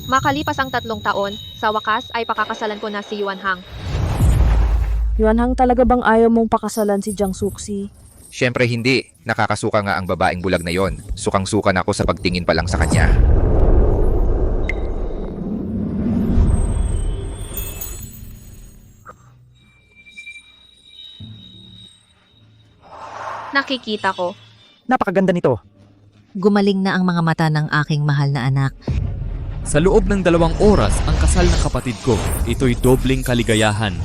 Makalipas ang 3 taon, sa wakas ay pakakasalan ko na si Yuan Hang. Yuanhang, talaga bang ayaw mong pakasalan si Jiang Suksi? Siyempre hindi. Nakakasuka nga ang babaeng bulag na yon. Sukang-suka na ako sa pagtingin pa lang sa kanya. Nakikita ko. Napakaganda nito. Gumaling na ang mga mata ng aking mahal na anak. Sa loob ng 2 oras ang kasal ng kapatid ko. Ito'y dobling kaligayahan.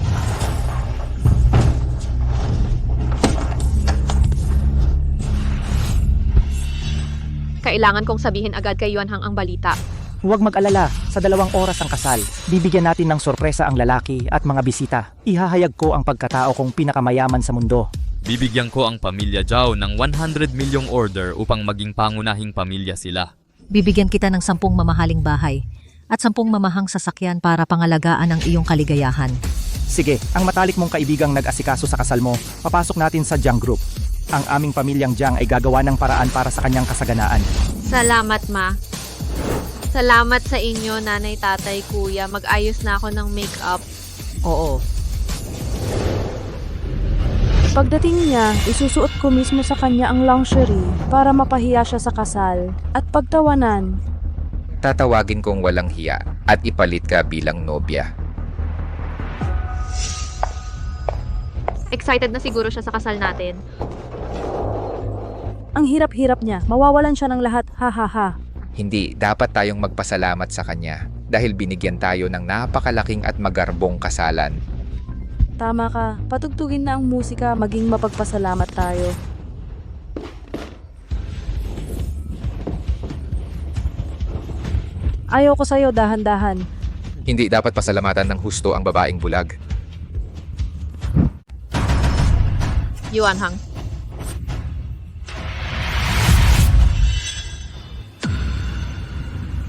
Kailangan kong sabihin agad kay Yuan Hang ang balita. Huwag mag-alala, sa 2 oras ang kasal. Bibigyan natin ng sorpresa ang lalaki at mga bisita. Ihahayag ko ang pagkatao kong pinakamayaman sa mundo. Bibigyan ko ang pamilya Zhao ng 100 milyong order upang maging pangunahing pamilya sila. Bibigyan kita ng 10 mamahaling bahay at 10 mamahang sasakyan para pangalagaan ang iyong kaligayahan. Sige, ang matalik mong kaibigang nag-asikaso sa kasal mo, papasok natin sa Jiang Group. Ang aming pamilyang Jiang ay gagawa ng paraan para sa kanyang kasaganaan. Salamat, Ma. Salamat sa inyo, nanay, tatay, kuya. Mag-ayos na ako ng make-up. Oo. Pagdating niya, isusuot ko mismo sa kanya ang lingerie para mapahiya siya sa kasal at pagtawanan. Tatawagin kong walang hiya at ipalit ka bilang nobya. Excited na siguro siya sa kasal natin. Ang hirap-hirap niya, mawawalan siya ng lahat, ha ha ha. Hindi, dapat tayong magpasalamat sa kanya dahil binigyan tayo ng napakalaking at magarbong kasalan. Tama ka, patugtugin na ang musika, maging mapagpasalamat tayo. Ayaw ko sa'yo, dahan-dahan. Hindi dapat pasalamatan ng husto ang babaeng bulag. Yuan Hang.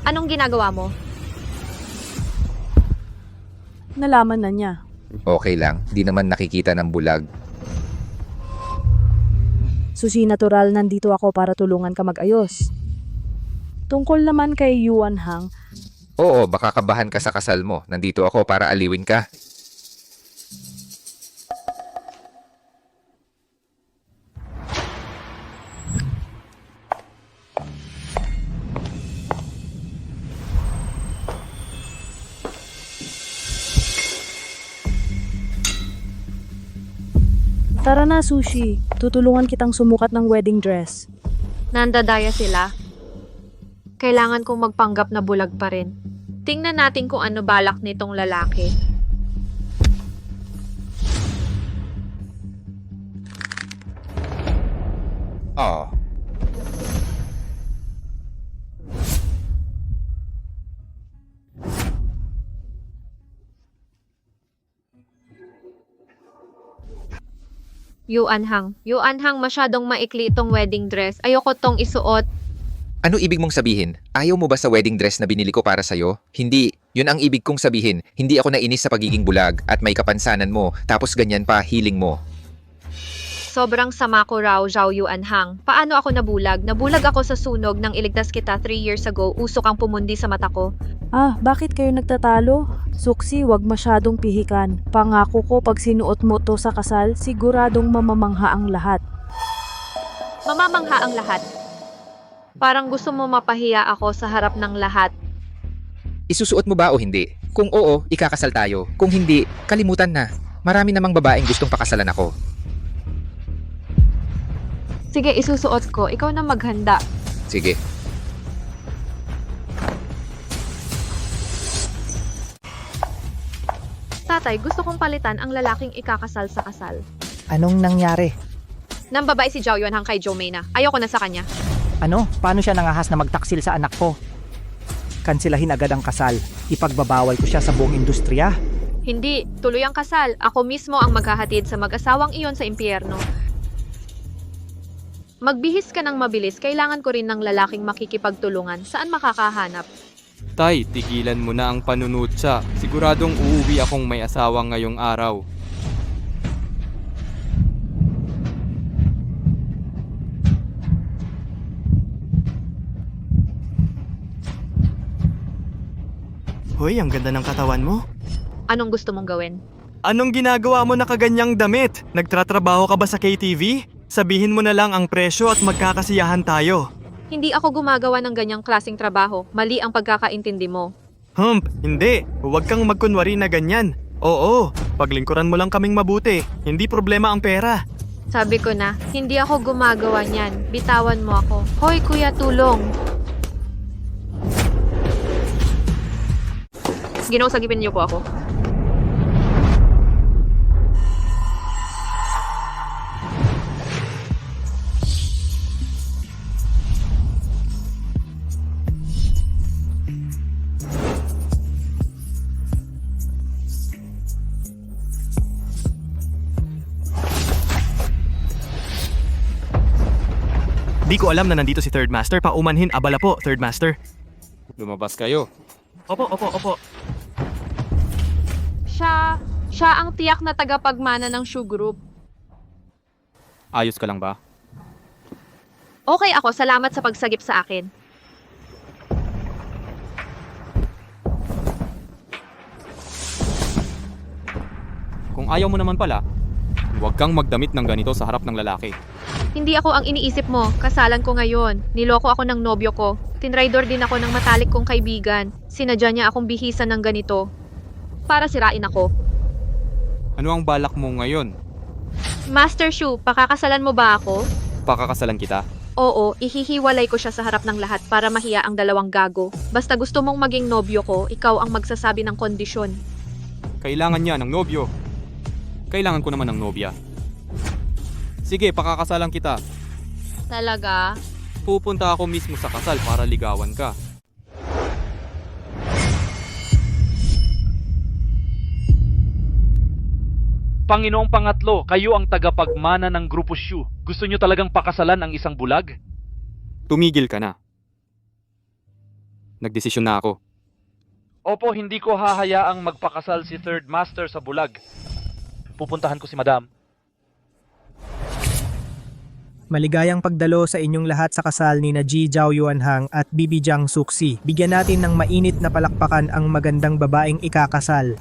Anong ginagawa mo? Nalaman na niya. Okay lang, di naman nakikita ng bulag. Susi, natural, nandito ako para tulungan ka mag-ayos. Tungkol naman kay Yuan Hang, Oo, baka kabahan ka sa kasal mo. Nandito ako para aliwin ka. tara na Sushi, tutulungan kitang sumukat ng wedding dress. Nandadaya sila. Kailangan kong magpanggap na bulag pa rin. Tingnan natin kung ano balak nitong lalaki. Oo. Yuan Hang. Yuan Hang, masyadong maikli itong wedding dress. Ayoko tong isuot. Ano ibig mong sabihin? Ayaw mo ba sa wedding dress na binili ko para sa'yo? Hindi. Yun ang ibig kong sabihin. Hindi ako nainis sa pagiging bulag at may kapansanan mo. Tapos ganyan pa, hiling mo. Sobrang sama ko raw, Zhao Yuan Hang. Paano ako nabulag? Nabulag ako sa sunog nang iligtas kita 3 years ago. Usok ang pumundi sa mata ko. Ah, bakit kayo nagtatalo? Suksi, wag masyadong pihikan. Pangako ko pag sinuot mo to sa kasal, siguradong mamamangha ang lahat. Mamamangha ang lahat. Parang gusto mo mapahiya ako sa harap ng lahat. Isusuot mo ba o hindi? Kung oo, ikakasal tayo. Kung hindi, kalimutan na. Marami namang babaeng gustong pakasalan ako. Sige, isusuot ko. Ikaw na maghanda. Sige. Tatay, gusto kong palitan ang lalaking ikakasal sa kasal. Anong nangyari? Nang babae si Zhao Yuan Hang kay Jomaina. Ayoko na sa kanya. Ano? Paano siya nangahas na magtaksil sa anak ko? Kansilahin agad ang kasal. Ipagbabawal ko siya sa buong industriya. Hindi, tuloy ang kasal. Ako mismo ang maghahatid sa mag-asawang iyon sa impyerno. Magbihis ka ng mabilis, kailangan ko rin ng lalaking makikipagtulungan. Saan makakahanap? Tay, tigilan mo na ang panunutsa. Siguradong uuwi akong may asawa ngayong araw. Hoy, ang ganda ng katawan mo. Anong gusto mong gawin? Anong ginagawa mo na kaganyang damit? Nagtratrabaho ka ba sa KTV? Sabihin mo na lang ang presyo at magkakasiyahan tayo. Hindi ako gumagawa ng ganyang klaseng trabaho. Mali ang pagkakaintindi mo. Hindi. Huwag kang magkunwari na ganyan. Oo, paglingkuran mo lang kaming mabuti. Hindi problema ang pera. Sabi ko na, hindi ako gumagawa niyan. Bitawan mo ako. Hoy kuya, tulong. Ginawasagipin niyo po ako. Di ko alam na nandito si Third Master. Paumanhin, abala po, Third Master. Lumabas kayo. Opo. Siya ang tiyak na tagapagmana ng Shu Group. Ayos ka lang ba? Okay ako, salamat sa pagsagip sa akin. Kung ayaw mo naman pala, huwag kang magdamit ng ganito sa harap ng lalaki. Hindi ako ang iniisip mo, kasalan ko ngayon. Niloko ako ng nobyo ko. Tinraidor din ako ng matalik kong kaibigan. Sinadya niya akong bihisan ng ganito. Para sirain ako. Ano ang balak mo ngayon? Master Shu, pakakasalan mo ba ako? Pakakasalan kita? Oo, ihihiwalay ko siya sa harap ng lahat para mahiya ang dalawang gago. Basta gusto mong maging nobyo ko, ikaw ang magsasabi ng kondisyon. Kailangan niya ng nobyo. Kailangan ko naman ng nobya. Sige, pakakasalan kita. Talaga? Pupunta ako mismo sa kasal para ligawan ka. Panginoong Pangatlo, kayo ang tagapagmana ng Grupo Shu. Gusto nyo talagang pakasalan ang isang bulag? Tumigil ka na. Nagdesisyon na ako. Opo, hindi ko hahayaang magpakasal si Third Master sa bulag. Pupuntahan ko si Madam. Maligayang pagdalo sa inyong lahat sa kasal ni na Ji Zhao Yuanhang at Bibi Jiang Suxi. Bigyan natin ng mainit na palakpakan ang magandang babaeng ikakasal.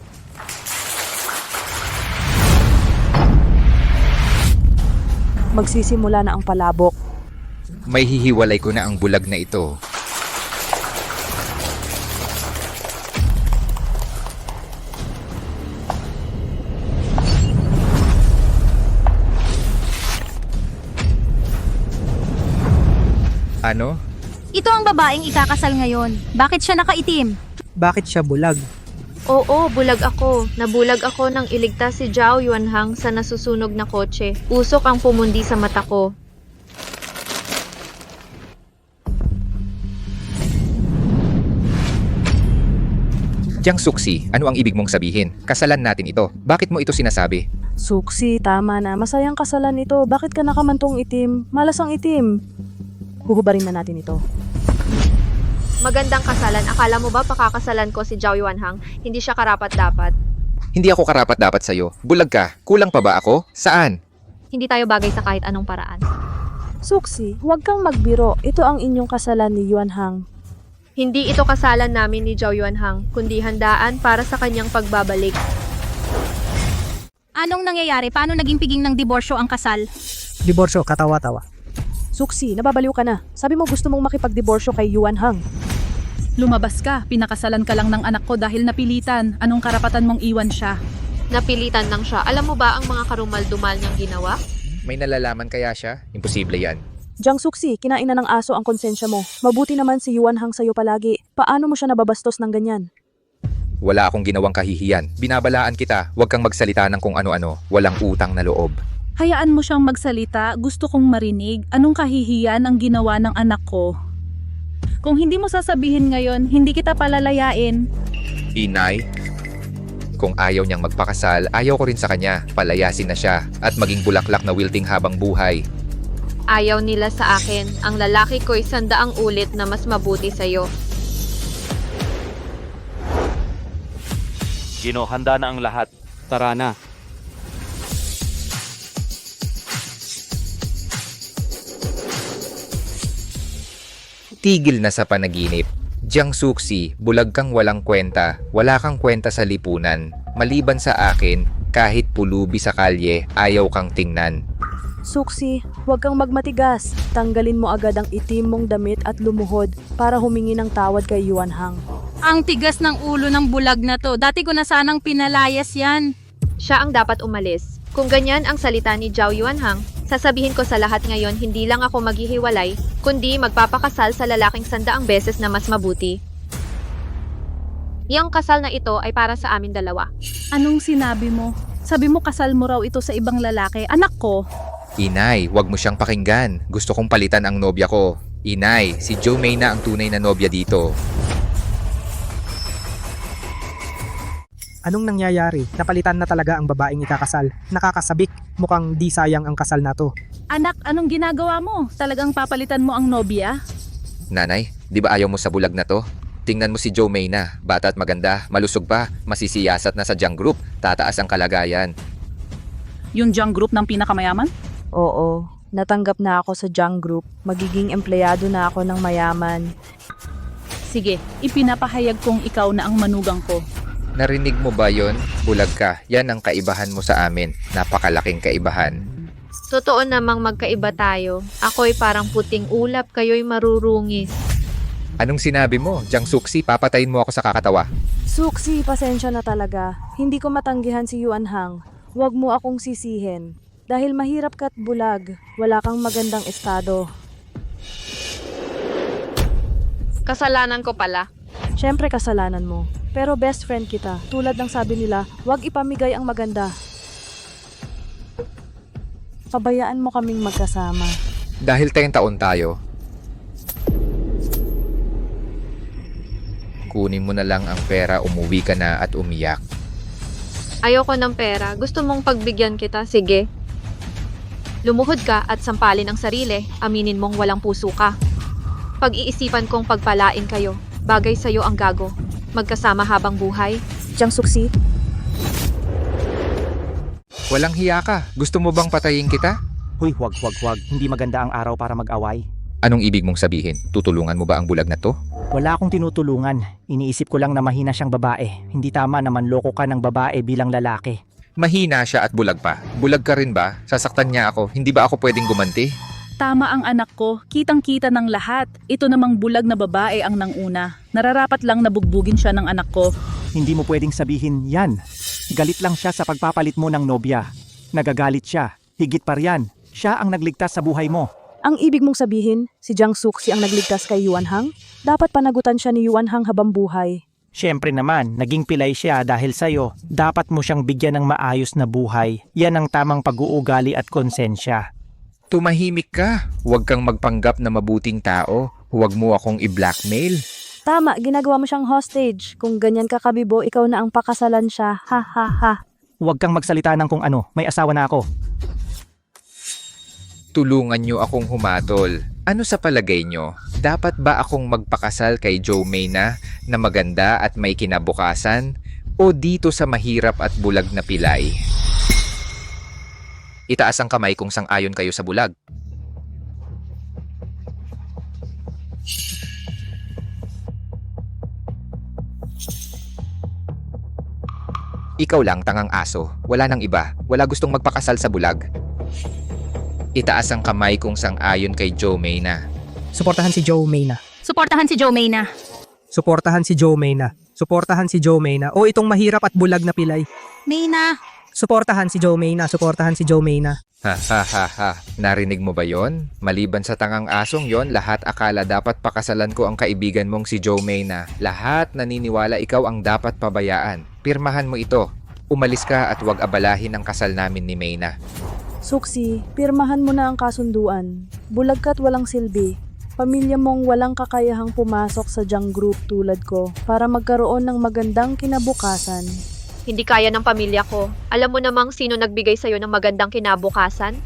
Magsisimula na ang palabok. May hihiwalay ko na ang bulag na ito. Ano? Ito ang babaeng ikakasal ngayon. Bakit siya nakaitim? Bakit siya bulag? Oo, bulag ako. Nabulag ako nang iligtas si Zhao Yuanhang sa nasusunog na kotse. Usok ang pumundi sa mata ko. Jiang Suxi, ano ang ibig mong sabihin? Kasalan natin ito. Bakit mo ito sinasabi? Suksi, tama na. Masayang kasalan ito. Bakit ka nakamantong itim? Malas ang itim. Huhubarin na natin ito. Magandang kasalan. Akala mo ba pakakasalan ko si Zhao Yuanhang? Hindi siya karapat-dapat. Hindi ako karapat-dapat sa'yo. Bulag ka. Kulang pa ba ako? Saan? Hindi tayo bagay sa kahit anong paraan. Suksi, huwag kang magbiro. Ito ang inyong kasalan ni Yuanhang. Hindi ito kasalan namin ni Zhao Yuanhang, kundi handaan para sa kanyang pagbabalik. Anong nangyayari? Paano naging piging ng diborsyo ang kasal? Diborsyo, katawa-tawa. Suksi, nababaliw ka na. Sabi mo gusto mong makipagdiborsyo kay Yuanhang. Lumabas ka, pinakasalan ka lang ng anak ko dahil napilitan. Anong karapatan mong iwan siya? Napilitan lang siya. Alam mo ba ang mga karumal-dumal niyang ginawa? May nalalaman kaya siya? Imposible yan. Jiang Suxi, kinain na ng aso ang konsensya mo. Mabuti naman si Yuanhang sa'yo palagi. Paano mo siya nababastos ng ganyan? Wala akong ginawang kahihiyan. Binabalaan kita. Huwag kang magsalita ng kung ano-ano. Walang utang na loob. Hayaan mo siyang magsalita, gusto kong marinig. Anong kahihiyan ang ginawa ng anak ko? Kung hindi mo sasabihin ngayon, hindi kita palalayain. Inay, kung ayaw niyang magpakasal, ayaw ko rin sa kanya. Palayasin na siya at maging bulaklak na wilting habang buhay. Ayaw nila sa akin. Ang lalaki ko'y 100 ulit na mas mabuti sa'yo. Gino, handa na ang lahat. Tara na. Tigil na sa panaginip. Jiang Suksi, bulag kang walang kwenta. Wala kang kwenta sa lipunan. Maliban sa akin, kahit pulubi sa kalye, ayaw kang tingnan. Suksi, huwag kang magmatigas. Tanggalin mo agad ang itim mong damit at lumuhod para humingi ng tawad kay Yuan Hang. Ang tigas ng ulo ng bulag na to. Dati ko na sanang pinalayas yan. Siya ang dapat umalis. Kung ganyan ang salita ni Zhao Yuanhang, sasabihin ko sa lahat ngayon hindi lang ako maghihiwalay, kundi magpapakasal sa lalaking 100 beses na mas mabuti. Yang kasal na ito ay para sa amin dalawa. Anong sinabi mo? Sabi mo kasal mo raw ito sa ibang lalaki. Anak ko, Inay, wag mo siyang pakinggan. Gusto kong palitan ang nobya ko. Inay, si Zhou Mei na ang tunay na nobya dito. Anong nangyayari? Napalitan na talaga ang babaeng ikakasal. Nakakasabik. Mukhang di sayang ang kasal na to. anak, anong ginagawa mo? Talagang papalitan mo ang nobya? Nanay, di ba ayaw mo sa bulag na to? Tingnan mo si Zhou Mei na. Bata at maganda, malusog pa, masisiyasat na sa Jiang Group. Tataas ang kalagayan. Yung Jiang Group ng pinakamayaman? Oo, natanggap na ako sa Jiang Group. Magiging empleyado na ako ng mayaman. Sige, ipinapahayag kong ikaw na ang manugang ko. Narinig mo ba yon? Bulag ka. Yan ang kaibahan mo sa amin. Napakalaking kaibahan. Totoo namang magkaiba tayo. Ako'y parang puting ulap, kayo'y marurungis. Anong sinabi mo? Jiang Suksi, papatayin mo ako sa kakatawa. Suksi, pasensya na talaga. Hindi ko matanggihan si Yuan Hang. Huwag mo akong sisihin. Dahil mahirap ka't bulag, wala kang magandang estado. Kasalanan ko pala. Siyempre kasalanan mo. Pero best friend kita. Tulad ng sabi nila, huwag ipamigay ang maganda. Pabayaan mo kaming magkasama. Dahil 10 taon tayo, kunin mo na lang ang pera, umuwi ka na at umiyak. Ayoko ng pera. Gusto mong pagbigyan kita? Sige. Lumuhod ka at sampalin ang sarili. Aminin mong walang puso ka. Pag-iisipan kong pagpalain kayo. Bagay sa'yo ang gago. Magkasama habang buhay. Jiang Suksi, Walang hiya ka. Gusto mo bang patayin kita? Huy, wag. Hindi maganda ang araw para mag-away. Anong ibig mong sabihin? Tutulungan mo ba ang bulag na to? Wala akong tinutulungan. Iniisip ko lang na mahina siyang babae. Hindi tama naman loko ka ng babae bilang lalaki. Mahina siya at bulag pa. Bulag ka rin ba? Sasaktan niya ako. Hindi ba ako pwedeng gumanti? Tama ang anak ko, kitang-kita ng lahat. Ito namang bulag na babae ang nanguna. Nararapat lang na bugbugin siya ng anak ko. Hindi mo pwedeng sabihin yan. Galit lang siya sa pagpapalit mo ng nobya. Nagagalit siya. Higit pa riyan. Siya ang nagligtas sa buhay mo. ang ibig mong sabihin, si Jiang Suksi ang nagligtas kay Yuan Hang? Dapat panagutan siya ni Yuan Hang habang buhay. Siyempre naman, naging pilay siya dahil sa'yo. Dapat mo siyang bigyan ng maayos na buhay. Yan ang tamang pag-uugali at konsensya. Tumahimik ka. Huwag kang magpanggap na mabuting tao. Huwag mo akong i-blackmail. Tama, ginagawa mo siyang hostage. Kung ganyan ka kabibo, ikaw na ang pakasalan siya. Ha ha ha. Huwag kang magsalita ng kung ano. May asawa na ako. Tulungan niyo akong humatol. Ano sa palagay niyo? Dapat ba akong magpakasal kay Zhou Mei na maganda at may kinabukasan? O dito sa mahirap at bulag na pilay? Itaas ang kamay kung sang-ayon kayo sa bulag. Ikaw lang, tangang aso. Wala nang iba. Wala gustong magpakasal sa bulag. Itaas ang kamay kung sang-ayon kay Zhou Mei na. Suportahan si Zhou Mei na. Suportahan si Zhou Mei na. Suportahan si Zhou Mei na. Suportahan si Zhou Mei na. O itong mahirap at bulag na pilay. Mei na. Suportahan si Zhou Mei na. Suportahan si Zhou Mei na. Ha ha ha ha. Narinig mo ba yon? Maliban sa tangang asong yon, lahat akala dapat pakasalan ko ang kaibigan mong si Zhou Mei na. Lahat naniniwala ikaw ang dapat pabayaan. Pirmahan mo ito. Umalis ka at huwag abalahin ang kasal namin ni Mei na. Suksi, pirmahan mo na ang kasunduan. Bulag ka't walang silbi. Pamilya mong walang kakayahang pumasok sa Jiang Group tulad ko para magkaroon ng magandang kinabukasan. Hindi kaya ng pamilya ko. Alam mo namang sino nagbigay sa'yo ng magandang kinabukasan?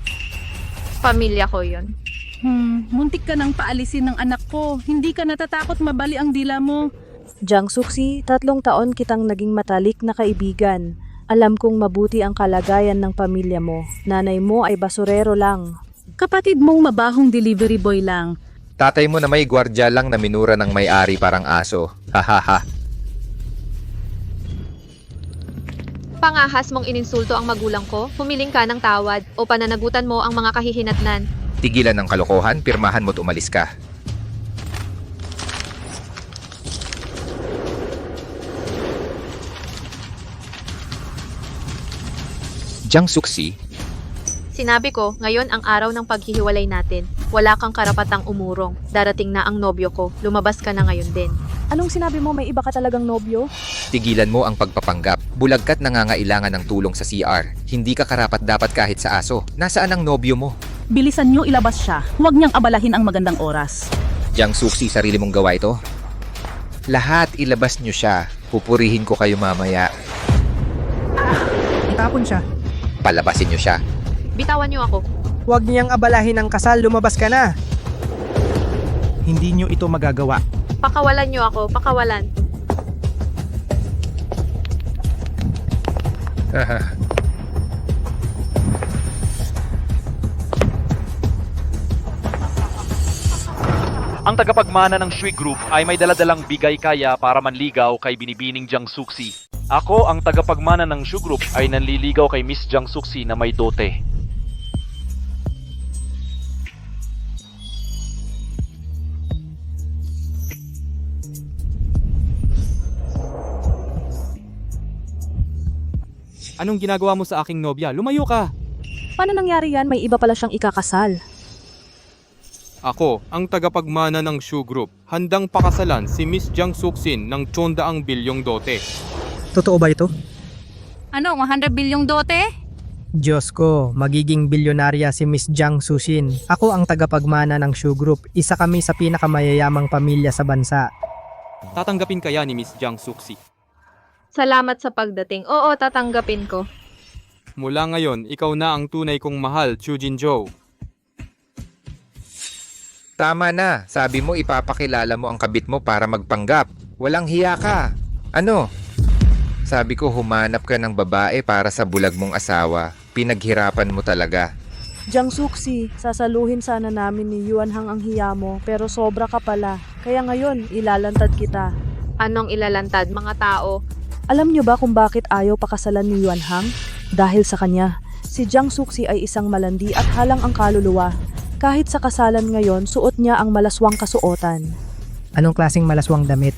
Pamilya ko yon. Muntik ka nang paalisin ng anak ko. Hindi ka natatakot mabali ang dila mo. Jiang Suksi, 3 taon kitang naging matalik na kaibigan. Alam kong mabuti ang kalagayan ng pamilya mo. Nanay mo ay basurero lang. Kapatid mong mabahong delivery boy lang. Tatay mo na may gwardya lang na minura ng may-ari parang aso. Hahaha. Pangahas mong ininsulto ang magulang ko, humiling ka ng tawad o pananagutan mo ang mga kahihinatnan. Tigilan ng kalokohan, pirmahan mo't umalis ka. Jiang Suksi, Sinabi ko, ngayon ang araw ng paghihiwalay natin. Wala kang karapatang umurong. Darating na ang nobyo ko. Lumabas ka na ngayon din. Anong sinabi mo, may iba ka talagang nobyo? tigilan mo ang pagpapanggap. Bulagkat nangangailangan ng tulong sa CR. Hindi ka karapat dapat kahit sa aso. Nasaan ang nobyo mo? Bilisan nyo ilabas siya. Huwag niyang abalahin ang magandang oras. Jiang Suksi, sarili mong gawa ito? Lahat ilabas nyo siya. Pupurihin ko kayo mamaya. Itapon siya. Palabasin nyo siya. Bitawan niyo ako. Huwag niyang abalahin ang kasal, lumabas ka na. Hindi nyo ito magagawa. Pakawalan niyo ako, pakawalan. Ang tagapagmana ng Shui Group ay may daladalang bigay kaya para manligaw kay binibining Jiang Suksi. Ako, ang tagapagmana ng Shui Group ay nanliligaw kay Miss Jiang Suksi na may dote. Anong ginagawa mo sa aking nobya? Lumayo ka! Paano nangyari yan? May iba pala siyang ikakasal. Ako, ang tagapagmana ng Shu Group, handang pakasalan si Miss Jiang Suxin ng 100 bilyong dote. Totoo ba ito? Ano, 100 bilyong dote? Diyos ko, magiging bilyonarya si Miss Jiang Susin. Ako ang tagapagmana ng Shu Group. Isa kami sa pinakamayayamang pamilya sa bansa. Tatanggapin kaya ni Miss Jiang Suxi? Salamat sa pagdating. Oo, tatanggapin ko. Mula ngayon, ikaw na ang tunay kong mahal, Chu Jinzhou. Tama na. Sabi mo ipapakilala mo ang kabit mo para magpanggap. Walang hiya ka. Ano? Sabi ko humanap ka ng babae para sa bulag mong asawa. Pinaghirapan mo talaga. Jiang Suksi, sasaluhin sana namin ni Yuan Hang ang hiya mo, pero sobra ka pala. Kaya ngayon, ilalantad kita. Anong ilalantad, mga tao? Alam niyo ba kung bakit ayaw pakasalan ni Yuan Hang? Dahil sa kanya, si Jiang Suksi ay isang malandi at halang ang kaluluwa. Kahit sa kasalan ngayon, suot niya ang malaswang kasuotan. Anong klaseng malaswang damit?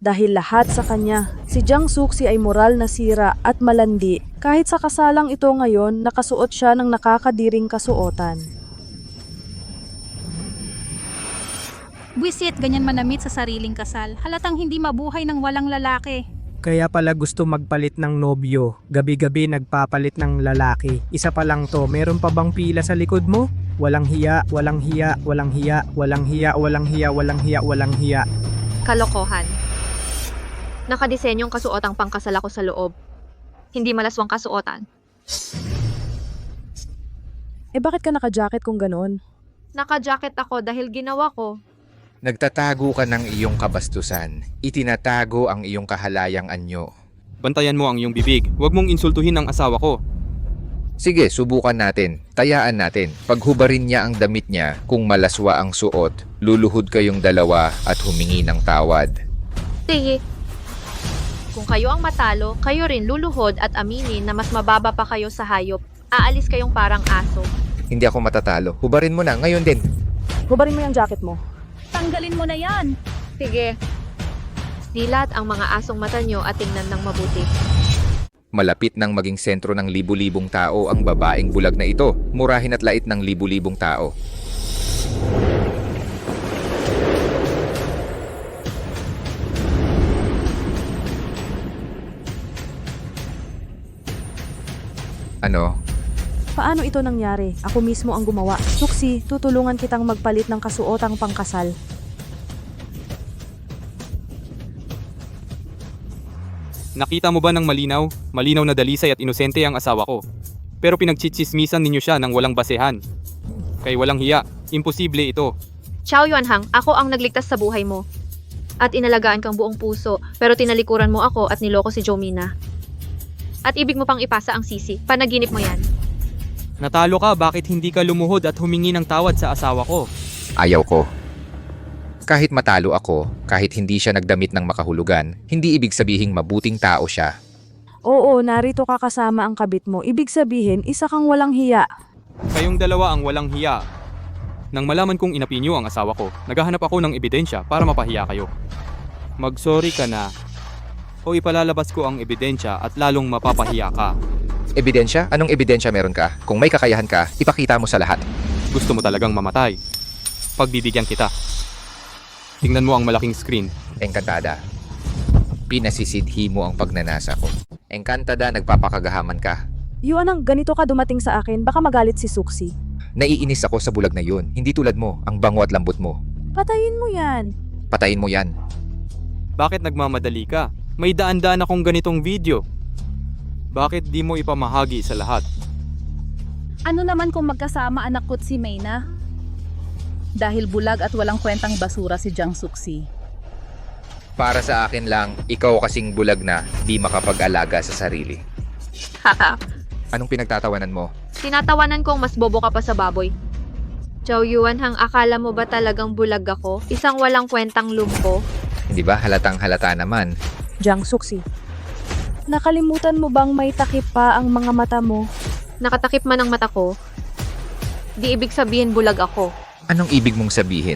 Dahil lahat sa kanya, si Jiang Suksi ay moral na sira at malandi. Kahit sa kasalang ito ngayon, nakasuot siya ng nakakadiring kasuotan. Buisit, ganyan manamit sa sariling kasal. Halatang hindi mabuhay ng walang lalaki. Kaya pala gusto magpalit ng nobyo. Gabi-gabi nagpapalit ng lalaki. Isa pa lang to, meron pa bang pila sa likod mo? Walang hiya, walang hiya, walang hiya, walang hiya, walang hiya, walang hiya, walang hiya. Kalokohan. Nakadisenyong kasuotang pangkasal ako sa loob. Hindi malaswang kasuotan. Eh bakit ka naka-jacket kung ganoon? Naka-jacket ako dahil ginawa ko. Nagtatago ka ng iyong kabastusan. Itinatago ang iyong kahalayang anyo. Bantayan mo ang iyong bibig. Huwag mong insultuhin ang asawa ko. Sige, subukan natin. Tayaan natin. Paghubarin niya ang damit niya, kung malaswa ang suot, luluhod kayong dalawa at humingi ng tawad. Sige. Kung kayo ang matalo, kayo rin luluhod at aminin na mas mababa pa kayo sa hayop. Aalis kayong parang aso. Hindi ako matatalo. Hubarin mo na, ngayon din. Hubarin mo yung jacket mo. Tanggalin mo na yan. Sige. Dilat ang mga asong mata nyo at tingnan ng mabuti. Malapit nang maging sentro ng libu-libong tao ang babaeng bulag na ito. Murahin at lait ng libu-libong tao. Ano? Paano ito nangyari? Ako mismo ang gumawa. Suksi, tutulungan kitang magpalit ng kasuotang pangkasal. Nakita mo ba ng malinaw? Malinaw na dalisay at inosente ang asawa ko. Pero pinagchitsismisan ninyo siya ng walang basehan. Kay walang hiya, imposible ito. Chow Yuanhang, ako ang nagligtas sa buhay mo. At inalagaan kang buong puso, pero tinalikuran mo ako at niloko si Jomina. At ibig mo pang ipasa ang sisi. Panaginip mo yan. Natalo ka, bakit hindi ka lumuhod at humingi ng tawad sa asawa ko? Ayaw ko. Kahit matalo ako, kahit hindi siya nagdamit ng makahulugan, hindi ibig sabihing mabuting tao siya. Oo, narito ka kasama ang kabit mo. Ibig sabihin, isa kang walang hiya. Kayong dalawa ang walang hiya. Nang malaman kong inapi niyo ang asawa ko, naghahanap ako ng ebidensya para mapahiya kayo. Mag-sorry ka na. O ipalalabas ko ang ebidensya at lalong mapapahiya ka. Ebidensya? Anong ebidensya meron ka? Kung may kakayahan ka, ipakita mo sa lahat. Gusto mo talagang mamatay. Pagbibigyan kita. Tingnan mo ang malaking screen. Engkantada. Pinasisidhi mo ang pagnanasa ko. Engkantada, nagpapakagahaman ka. Yuan Hang, ganito ka dumating sa akin, baka magalit si Suksi. Naiinis ako sa bulag na yun. Hindi tulad mo, ang bango at lambot mo. Patayin mo yan. Patayin mo yan. Bakit nagmamadali ka? May daan-daan akong ganitong video. Bakit di mo ipamahagi sa lahat? Ano naman kung magkasama anak ko't si Mayna? Dahil bulag at walang kwentang basura si Jiang Suksi. Para sa akin lang, ikaw kasing bulag na di makapag-alaga sa sarili. Haha. Anong pinagtatawanan mo? Tinatawanan kong mas bobo ka pa sa baboy. Chow Yuan Hang, akala mo ba talagang bulag ako? Isang walang kwentang lumpo? Hindi ba halatang halata naman? Jiang Suksi. Nakalimutan mo bang may takip pa ang mga mata mo? Nakatakip man ang mata ko, di ibig sabihin bulag ako. Anong ibig mong sabihin?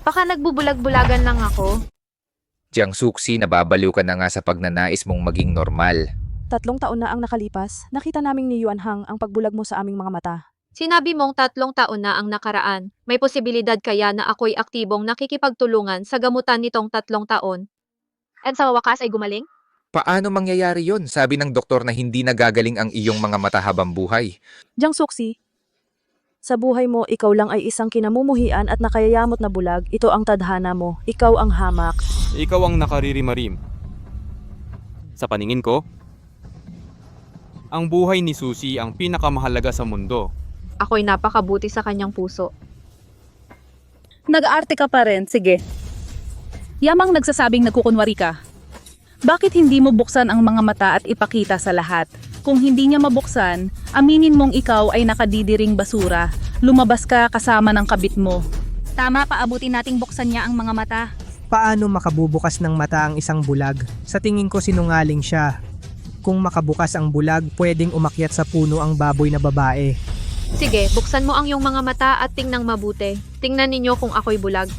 Baka nagbubulag-bulagan lang ako. Jiang Suksi, nababaliw ka na nga sa pagnanais mong maging normal. 3 taon na ang nakalipas, nakita naming ni Yuan Hang ang pagbulag mo sa aming mga mata. Sinabi mong 3 taon na ang nakaraan. May posibilidad kaya na ako'y aktibong nakikipagtulungan sa gamutan nitong 3 taon? At sa wakas ay gumaling? Paano mangyayari yon? Sabi ng doktor na hindi nagagaling ang iyong mga mata habang buhay. Jiang Suksi, sa buhay mo, ikaw lang ay isang kinamumuhian at nakayayamot na bulag. Ito ang tadhana mo. Ikaw ang hamak. Ikaw ang nakaririmarim. Sa paningin ko, ang buhay ni Susi ang pinakamahalaga sa mundo. Ako'y napakabuti sa kanyang puso. Nag-aarte ka pa rin, sige. Yamang nagsasabing nagkukunwari ka. Bakit hindi mo buksan ang mga mata at ipakita sa lahat? Kung hindi niya mabuksan, aminin mong ikaw ay nakadidiring basura. Lumabas ka kasama ng kabit mo. Tama, paabutin nating buksan niya ang mga mata. Paano makabubukas ng mata ang isang bulag? Sa tingin ko sinungaling siya. Kung makabukas ang bulag, pwedeng umakyat sa puno ang baboy na babae. Sige, buksan mo ang iyong mga mata at tingnang mabuti. Tingnan ninyo kung ako'y bulag.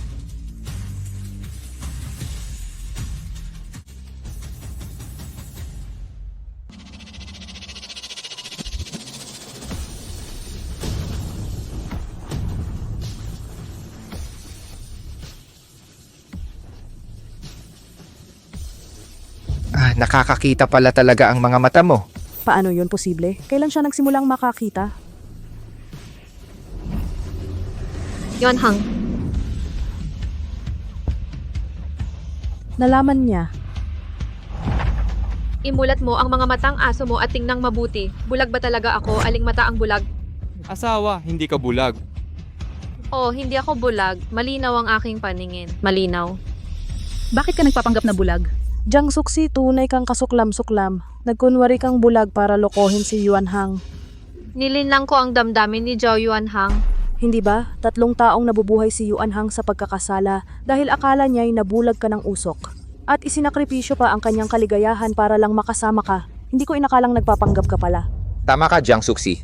Nakakakita pala talaga ang mga mata mo. Paano yun posible? Kailan siya nagsimulang makakita? Yuan Hang, Nalaman niya. imulat mo ang mga matang aso mo at tingnang mabuti. Bulag ba talaga ako? Aling mata ang bulag? Asawa, hindi ka bulag. Oh, hindi ako bulag. Malinaw ang aking paningin. Malinaw. Bakit ka nagpapanggap na bulag? Jiang Suksi, tunay kang kasuklam-suklam. Nagkunwari kang bulag para lokohin si Yuan Hang. Nilinlang ko ang damdamin ni Zhao Yuan Hang. Hindi ba? 3 taong nabubuhay si Yuan Hang sa pagkakasala dahil akala niya'y nabulag ka ng usok. At isinakripisyo pa ang kanyang kaligayahan para lang makasama ka. Hindi ko inakalang nagpapanggap ka pala. Tama ka, Jiang Suksi.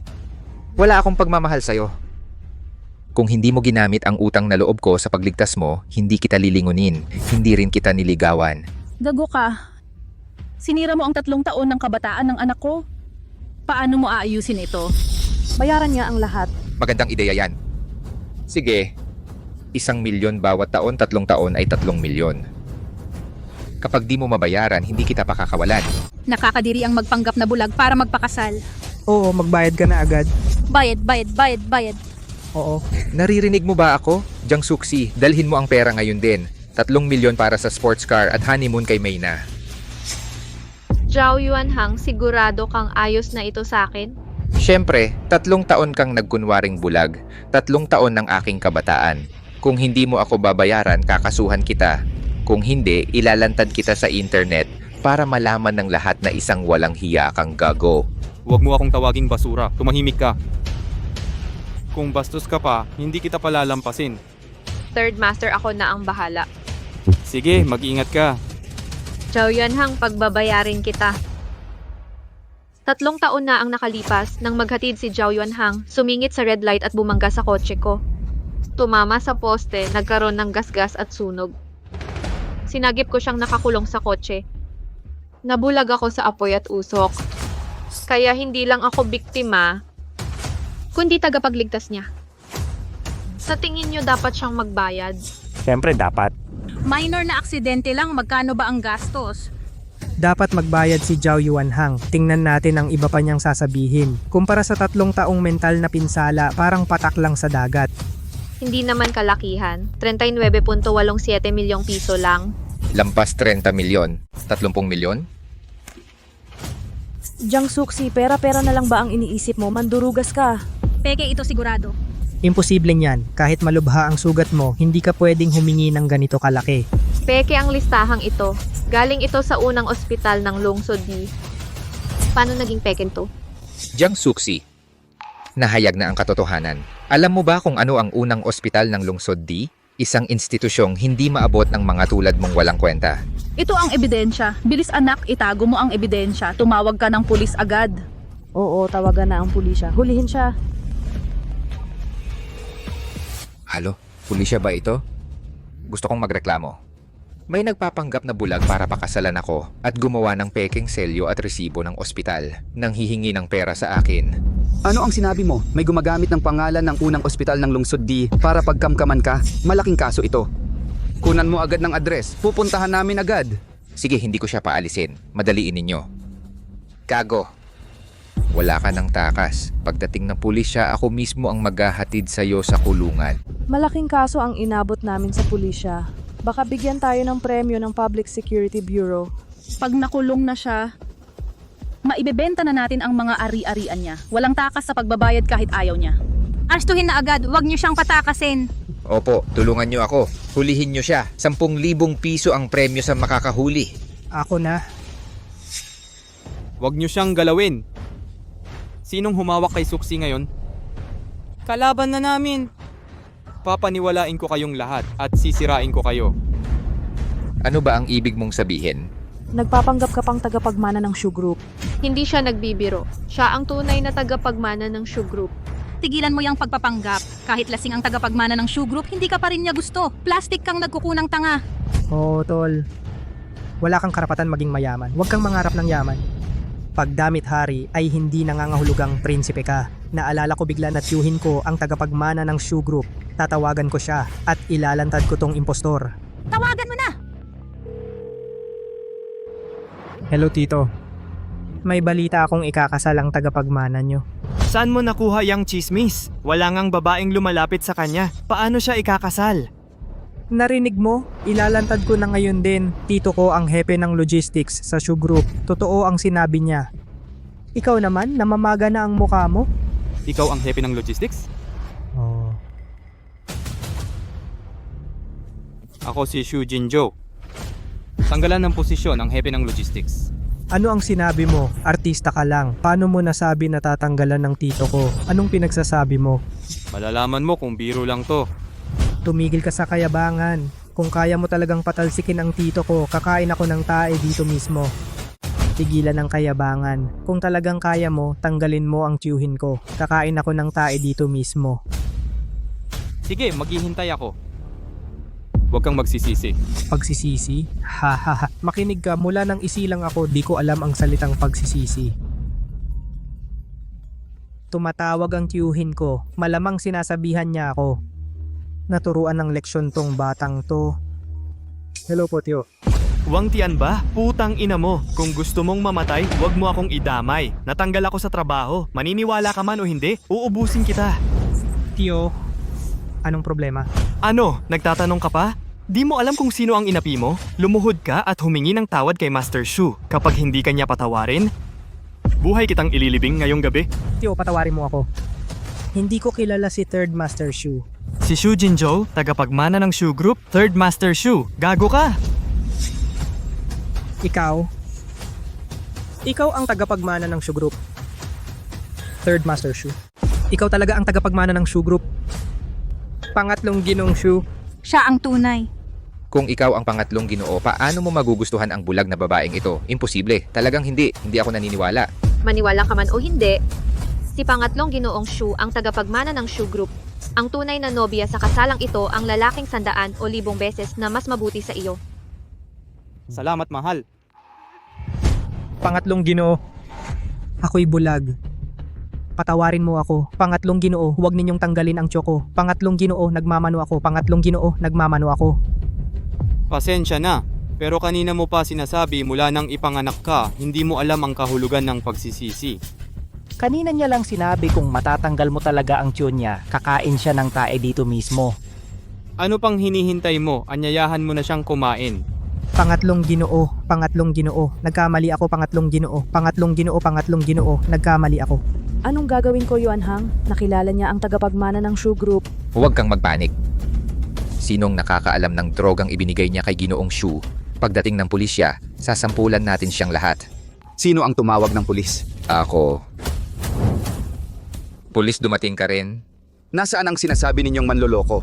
Wala akong pagmamahal sa'yo. Kung hindi mo ginamit ang utang na loob ko sa pagligtas mo, hindi kita lilingunin. Hindi rin kita niligawan. Gago ka. Sinira mo ang 3 taon ng kabataan ng anak ko. Paano mo aayusin ito? Bayaran niya ang lahat. Magandang ideya yan. Sige, 1 milyon bawat taon, 3 taon ay 3 milyon. Kapag di mo mabayaran, hindi kita pakakawalan. Nakakadiri ang magpanggap na bulag para magpakasal. Oo, magbayad ka na agad. Bayad, bayad, bayad, bayad. Oo. Naririnig mo ba ako? Jiang Suksi, dalhin mo ang pera ngayon din. 3 milyon para sa sports car at honeymoon kay Mayna. Zhao Yuan Hang, sigurado kang ayos na ito sa akin? Siyempre, 3 taon kang nagkunwaring bulag. 3 taon ng aking kabataan. Kung hindi mo ako babayaran, kakasuhan kita. Kung hindi, ilalantad kita sa internet para malaman ng lahat na isang walang hiya kang gago. Huwag mo akong tawaging basura. Tumahimik ka. Kung bastos ka pa, hindi kita palalampasin. Third Master ako na ang bahala. Sige, mag-ingat ka. Zhao Yuanhang, pagbabayarin kita. 3 taon na ang nakalipas nang maghatid si Zhao Yuanhang, sumingit sa red light at bumangga sa kotse ko. Tumama sa poste, nagkaroon ng gasgas at sunog. Sinagip ko siyang nakakulong sa kotse. Nabulag ako sa apoy at usok. Kaya hindi lang ako biktima, kundi tagapagligtas niya. Sa tingin niyo dapat siyang magbayad? Siyempre dapat. Minor na aksidente lang, magkano ba ang gastos? Dapat magbayad si Zhao Yuanhang. Tingnan natin ang iba pa niyang sasabihin. Kumpara sa 3 taong mental na pinsala, parang patak lang sa dagat. Hindi naman kalakihan. 39.87 milyong piso lang. Lampas 30 milyon. 30 milyon? Jiang Suksi, pera-pera na lang ba ang iniisip mo? Mandurugas ka. Peke ito sigurado. Imposibleng yan. Kahit malubha ang sugat mo, hindi ka pwedeng humingi ng ganito kalaki. Peke ang listahang ito. Galing ito sa unang ospital ng Lungsod D. Paano naging peke to? Jiang Suksi, nahayag na ang katotohanan. Alam mo ba kung ano ang unang ospital ng Lungsod D? Isang institusyong hindi maabot ng mga tulad mong walang kwenta. Ito ang ebidensya. Bilis anak, itago mo ang ebidensya. Tumawag ka ng pulis agad. Oo, tawagan na ang pulisya. Hulihin siya. Halo, pulisya ba ito? Gusto kong magreklamo. May nagpapanggap na bulag para pakasalan ako at gumawa ng peking selyo at resibo ng ospital nang hihingi ng pera sa akin. Ano ang sinabi mo? May gumagamit ng pangalan ng unang ospital ng Lungsod D para pagkamkaman ka? Malaking kaso ito. Kunan mo agad ng address. Pupuntahan namin agad. Sige, hindi ko siya paalisin. Madaliin ninyo. Kago. Wala ka ng takas. Pagdating ng pulisya, ako mismo ang maghahatid sa'yo sa kulungan. Malaking kaso ang inabot namin sa pulisya. Baka bigyan tayo ng premyo ng Public Security Bureau. Pag nakulong na siya, maibebenta na natin ang mga ari-arian niya. Walang takas sa pagbabayad kahit ayaw niya. Arstuhin na agad, huwag niyo siyang patakasin. Opo, tulungan nyo ako. Hulihin nyo siya. 10,000 piso ang premyo sa makakahuli. Ako na. Huwag niyo siyang galawin. Sinong humawak kay Suksi ngayon? Kalaban na namin. Papaniwalain ko kayong lahat at sisirain ko kayo. Ano ba ang ibig mong sabihin? Nagpapanggap ka pang tagapagmana ng Shu Group. Hindi siya nagbibiro. Siya ang tunay na tagapagmana ng Shu Group. Tigilan mo yung pagpapanggap. Kahit lasing ang tagapagmana ng Shu Group, hindi ka pa rin niya gusto. Plastic kang nagkukunang tanga. Oo, tol. Wala kang karapatan maging mayaman. Huwag kang mangarap ng yaman. Pagdamit hari ay hindi nangangahulugang prinsipe ka. Naalala ko bigla na tiyuhin ko ang tagapagmana ng Shu Group. Tatawagan ko siya at ilalantad ko tong impostor. Tawagan mo na! Hello tito. May balita akong ikakasal ang tagapagmana nyo. Saan mo nakuha yung chismis? Wala ngang babaeng lumalapit sa kanya. Paano siya ikakasal? Narinig mo? Ilalantad ko na ngayon din. Tito ko ang hepe ng logistics sa Shu Group. Totoo ang sinabi niya. Ikaw naman, namamaga na ang mukha mo? Ikaw ang hepe ng logistics? Oh. Ako si Shu Jinzhou. Tanggalan ng posisyon ang hepe ng logistics. Ano ang sinabi mo? Artista ka lang. Paano mo nasabi na tatanggalan ng tito ko? Anong pinagsasabi mo? Malalaman mo kung biro lang to. Tumigil ka sa kayabangan. Kung kaya mo talagang patalsikin ang tito ko, kakain ako ng tae dito mismo. Tigilan ng kayabangan. Kung talagang kaya mo, tanggalin mo ang tiyuhin ko. Kakain ako ng tae dito mismo. Sige, maghihintay ako. Huwag kang magsisisi. Pagsisisi? Hahaha. Makinig ka, mula nang isilang ako, di ko alam ang salitang pagsisisi. Tumatawag ang tiyuhin ko. Malamang sinasabihan niya ako. Naturuan ng leksyon tong batang to. Hello po, tiyo. Wang tiyan ba? Putang ina mo. Kung gusto mong mamatay, wag mo akong idamay. Natanggal ako sa trabaho. Maniniwala ka man o hindi, uubusin kita. Tiyo, anong problema? Ano? Nagtatanong ka pa? Di mo alam kung sino ang inapi mo? Lumuhod ka at humingi ng tawad kay Master Shu. Kapag hindi kanya patawarin, buhay kitang ililibing ngayong gabi. Tiyo, patawarin mo ako. Hindi ko kilala si Third Master Shu. Si Shu Jinzhou, tagapagmana ng Shu Group, Third Master Shu. Gago ka! Ikaw ang tagapagmana ng Shu Group. Third Master Shu. Ikaw talaga ang tagapagmana ng Shu Group. Pangatlong Ginong Shu. Siya ang tunay. Kung ikaw ang pangatlong Ginoo, paano mo magugustuhan ang bulag na babaeng ito? Imposible. Talagang hindi. Hindi ako naniniwala. Maniwala ka man o hindi, si pangatlong Ginoong Shu ang tagapagmana ng Shu Group. Ang tunay na nobya sa kasalang ito ang lalaking 100 o 1,000 beses na mas mabuti sa iyo. Salamat, mahal. Pangatlong Ginoo, ako'y bulag. Patawarin mo ako. Pangatlong Ginoo, huwag ninyong tanggalin ang tiyo ko. Pangatlong Ginoo, nagmamano ako. Pangatlong Ginoo, nagmamano ako. Pasensya na. Pero kanina mo pa sinasabi mula nang ipanganak ka, hindi mo alam ang kahulugan ng pagsisisi. Kanina niya lang sinabi kung matatanggal mo talaga ang tiyo niya, kakain siya ng tae dito mismo. Ano pang hinihintay mo? Anyayahan mo na siyang kumain. Pangatlong Ginoo, pangatlong Ginoo, nagkamali ako. Pangatlong Ginoo, pangatlong Ginoo, pangatlong Ginoo, nagkamali ako. Anong gagawin ko, Yuanhang? Nakilala niya ang tagapagmana ng Shu Group. Huwag kang magpanik. Sinong nakakaalam ng drogang ibinigay niya kay Ginoong Shu? Pagdating ng pulisya, sasampulan natin siyang lahat. Sino ang tumawag ng pulis? Ako. Pulis, dumating ka rin? Nasaan ang sinasabi ninyong manloloko?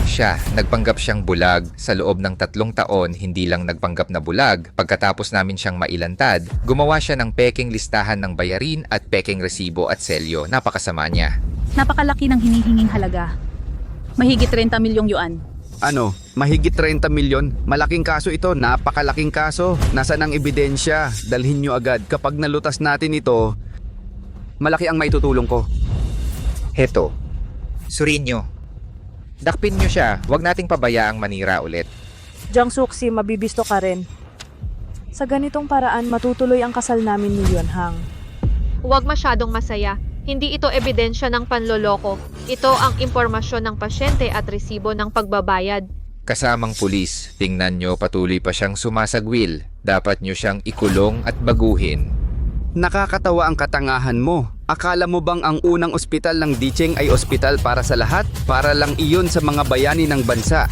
Siya, nagpanggap siyang bulag. Sa loob ng 3 taon, hindi lang nagpanggap na bulag. Pagkatapos namin siyang mailantad, gumawa siya ng peking listahan ng bayarin at peking resibo at selyo. Napakasama niya. Napakalaki ng hinihinging halaga. Mahigit 30 milyong yuan. Ano? Mahigit 30 milyon? Malaking kaso ito, napakalaking kaso. Nasaan ang ebidensya? Dalhin nyo agad. Kapag nalutas natin ito, malaki ang maitutulong ko. Heto. Suriin nyo. Dakpin nyo siya. Huwag nating pabayaang manira ulit. Jiang Suxi, mabibisto ka rin. Sa ganitong paraan, matutuloy ang kasal namin ni Yuanhang. Huwag masyadong masaya. Hindi ito ebidensya ng panloloko. Ito ang impormasyon ng pasyente at resibo ng pagbabayad. Kasamang pulis, tingnan nyo patuloy pa siyang sumasagwil. Dapat nyo siyang ikulong at baguhin. Nakakatawa ang katangahan mo. Akala mo bang ang unang ospital ng Dicheng ay ospital para sa lahat? Para lang iyon sa mga bayani ng bansa.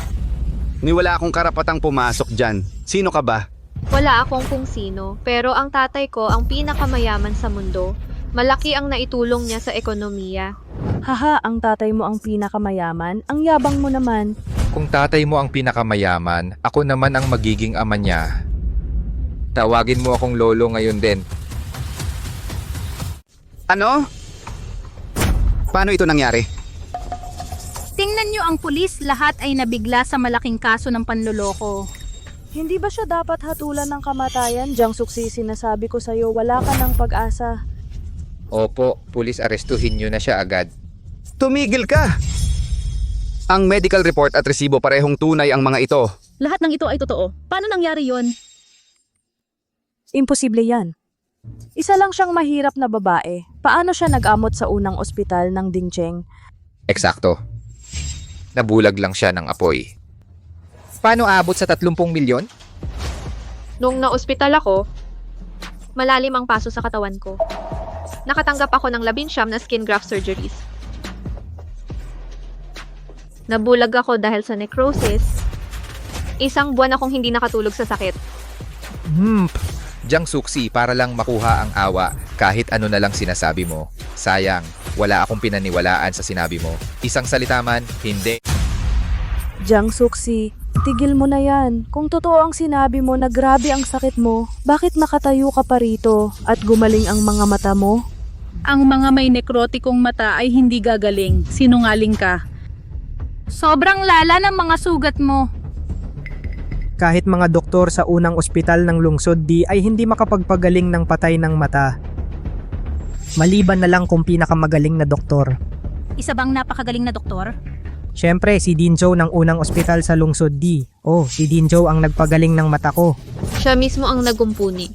Niwala akong karapatang pumasok dyan. Sino ka ba? Wala akong kung sino, pero ang tatay ko ang pinakamayaman sa mundo. Malaki ang naitulong niya sa ekonomiya. Haha, ang tatay mo ang pinakamayaman. Ang yabang mo naman. Kung tatay mo ang pinakamayaman, ako naman ang magiging ama niya. Tawagin mo akong lolo ngayon din. Ano? Paano ito nangyari? Tingnan nyo ang pulis, lahat ay nabigla sa malaking kaso ng panloloko. Hindi ba siya dapat hatulan ng kamatayan? Jiang Suxi, sinasabi ko sa'yo, wala ka ng pag-asa. Opo, pulis, arestuhin nyo na siya agad. Tumigil ka! Ang medical report at resibo parehong tunay ang mga ito. Lahat ng ito ay totoo. Paano nangyari yon? Imposible yan. Isa lang siyang mahirap na babae. Paano siya nag-amot sa unang ospital ng Dingcheng? Eksakto. Nabulag lang siya ng apoy. Paano aabot sa 30 milyon? Nung na-ospital ako, malalim ang paso sa katawan ko. Nakatanggap ako ng 19 na skin graft surgeries. Nabulag ako dahil sa necrosis. 1 buwan akong hindi nakatulog sa sakit. Jiang Suxi, para lang makuha ang awa, kahit ano na lang sinasabi mo. Sayang, wala akong pinaniwalaan sa sinabi mo. Isang salita man, hindi. Jiang Suxi, tigil mo na yan. Kung totoo ang sinabi mo na grabe ang sakit mo, bakit nakatayo ka pa rito at gumaling ang mga mata mo? Ang mga may nekrotikong mata ay hindi gagaling. Sinungaling ka. Sobrang lala ng mga sugat mo. Kahit mga doktor sa unang ospital ng lungsod di ay hindi makapagpagaling ng patay ng mata. Maliban na lang kung pinakamagaling na doktor. Isa bang napakagaling na doktor? Siyempre, si Dinjo ng unang ospital sa lungsod di. Oh, si Dinjo ang nagpagaling ng mata ko. Siya mismo ang nagumpuni.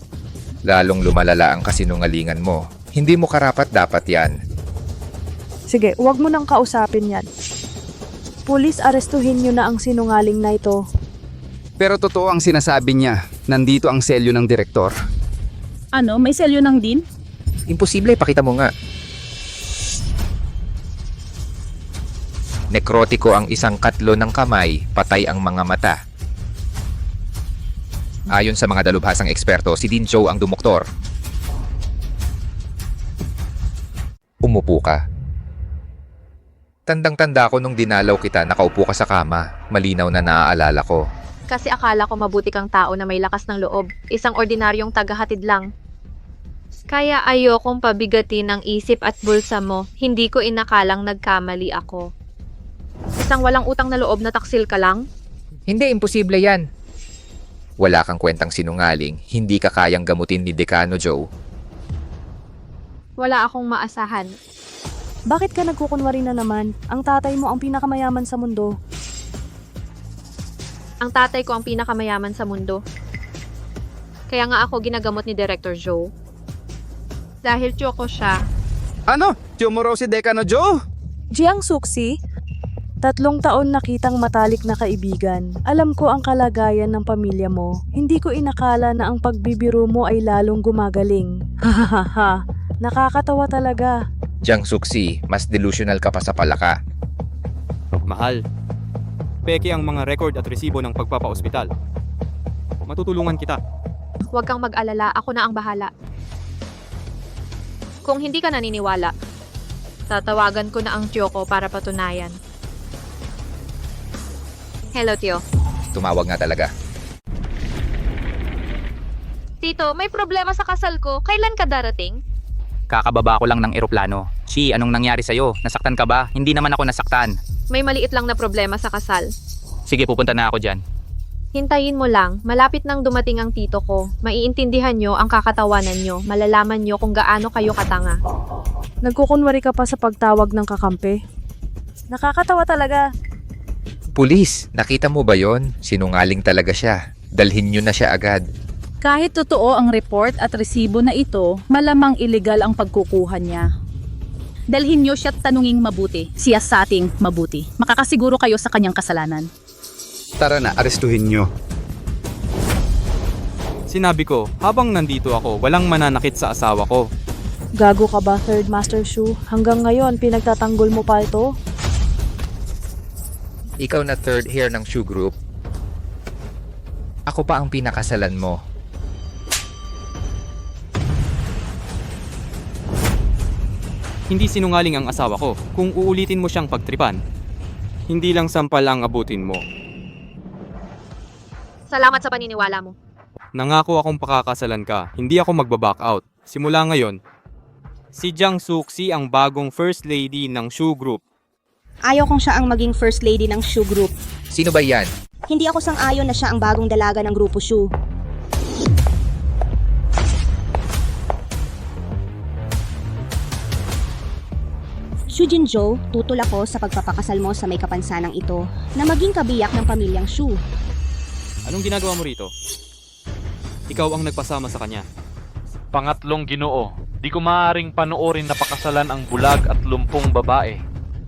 Lalong lumalala ang kasinungalingan mo. Hindi mo karapat dapat yan. Sige, huwag mo nang kausapin yan. Pulis, arestuhin nyo na ang sinungaling na ito. Pero totoo ang sinasabi niya. Nandito ang selyo ng direktor. Ano? May selyo ng din? Imposible, pakita mo nga. Nekrotiko ang 1 katlo ng kamay, patay ang mga mata. Ayon sa mga dalubhasang eksperto, si Dinjo ang dumoktor. Umupo ka. Tandang-tanda ko nung dinalaw kita, nakaupo ka sa kama. Malinaw na naaalala ko. Kasi akala ko mabuti kang tao na may lakas ng loob. Isang ordinaryong tagahatid lang. Kaya ayokong pabigatin ang isip at bulsa mo. Hindi ko inakalang nagkamali ako. Isang walang utang na loob na taksil ka lang? Hindi, imposible yan. Wala kang kwentang sinungaling. Hindi ka kayang gamutin ni Decano Joe. Wala akong maasahan. Bakit ka nagkukunwari na naman? Ang tatay mo ang pinakamayaman sa mundo. Ang tatay ko ang pinakamayaman sa mundo. Kaya nga ako ginagamot ni Director Joe. Dahil Choco siya. Ano? Tumoro si Decano Joe? Jiang Suksi? 3 taon na kitang matalik na kaibigan. Alam ko ang kalagayan ng pamilya mo. Hindi ko inakala na ang pagbibiro mo ay lalong gumagaling. Hahaha. Nakakatawa talaga. Jiang Suksi, mas delusional ka pa sa palaka. Mahal. Peke ang mga record at resibo ng pagpapaospital. Matutulungan kita. Huwag kang mag-alala, ako na ang bahala. Kung hindi ka naniniwala, tatawagan ko na ang tiyo ko para patunayan. Hello, tiyo. Tumawag nga talaga. Tito, may problema sa kasal ko. Kailan ka darating? Kakababa ko lang ng eroplano. Chi, anong nangyari sa'yo? Nasaktan ka ba? Hindi naman ako nasaktan. May maliit lang na problema sa kasal. Sige, pupunta na ako dyan. Hintayin mo lang, malapit nang dumating ang tito ko. Maiintindihan nyo ang kakatawanan nyo. Malalaman nyo kung gaano kayo katanga. Nagkukunwari ka pa sa pagtawag ng kakampi? Nakakatawa talaga. Pulis, nakita mo ba yon? Sinungaling talaga siya. Dalhin nyo na siya agad. Kahit totoo ang report at resibo na ito, malamang illegal ang pagkukuha niya. Dalhin niyo siya at tanunging mabuti, siya sa ating mabuti. Makakasiguro kayo sa kanyang kasalanan. Tara na, arestuhin nyo. Sinabi ko, habang nandito ako, walang mananakit sa asawa ko. Gago ka ba, Third Master Shu? Hanggang ngayon, pinagtatanggol mo pa ito? Ikaw na third hair ng Shu Group. Ako pa ang pinakasalan mo. Hindi sinungaling ang asawa ko. Kung uulitin mo siyang pagtripan, hindi lang sampal ang abutin mo. Salamat sa paniniwala mo. Nangako akong pakakasalan ka. Hindi ako magbaback out. Simula ngayon, si Jiang Suksi ang bagong First Lady ng Shu Group. Ayaw kong siya ang maging First Lady ng Shu Group. Sino ba yan? Hindi ako sang-ayon na siya ang bagong dalaga ng Grupo Shu. Shu Jinzhou, tutol ako sa pagpapakasal mo sa may kapansanang ito na maging kabiyak ng pamilyang Shu. Anong ginagawa mo rito? Ikaw ang nagpasama sa kanya. Pangatlong Ginoo, di ko maaaring panoorin na pakasalan ang bulag at lumpong babae.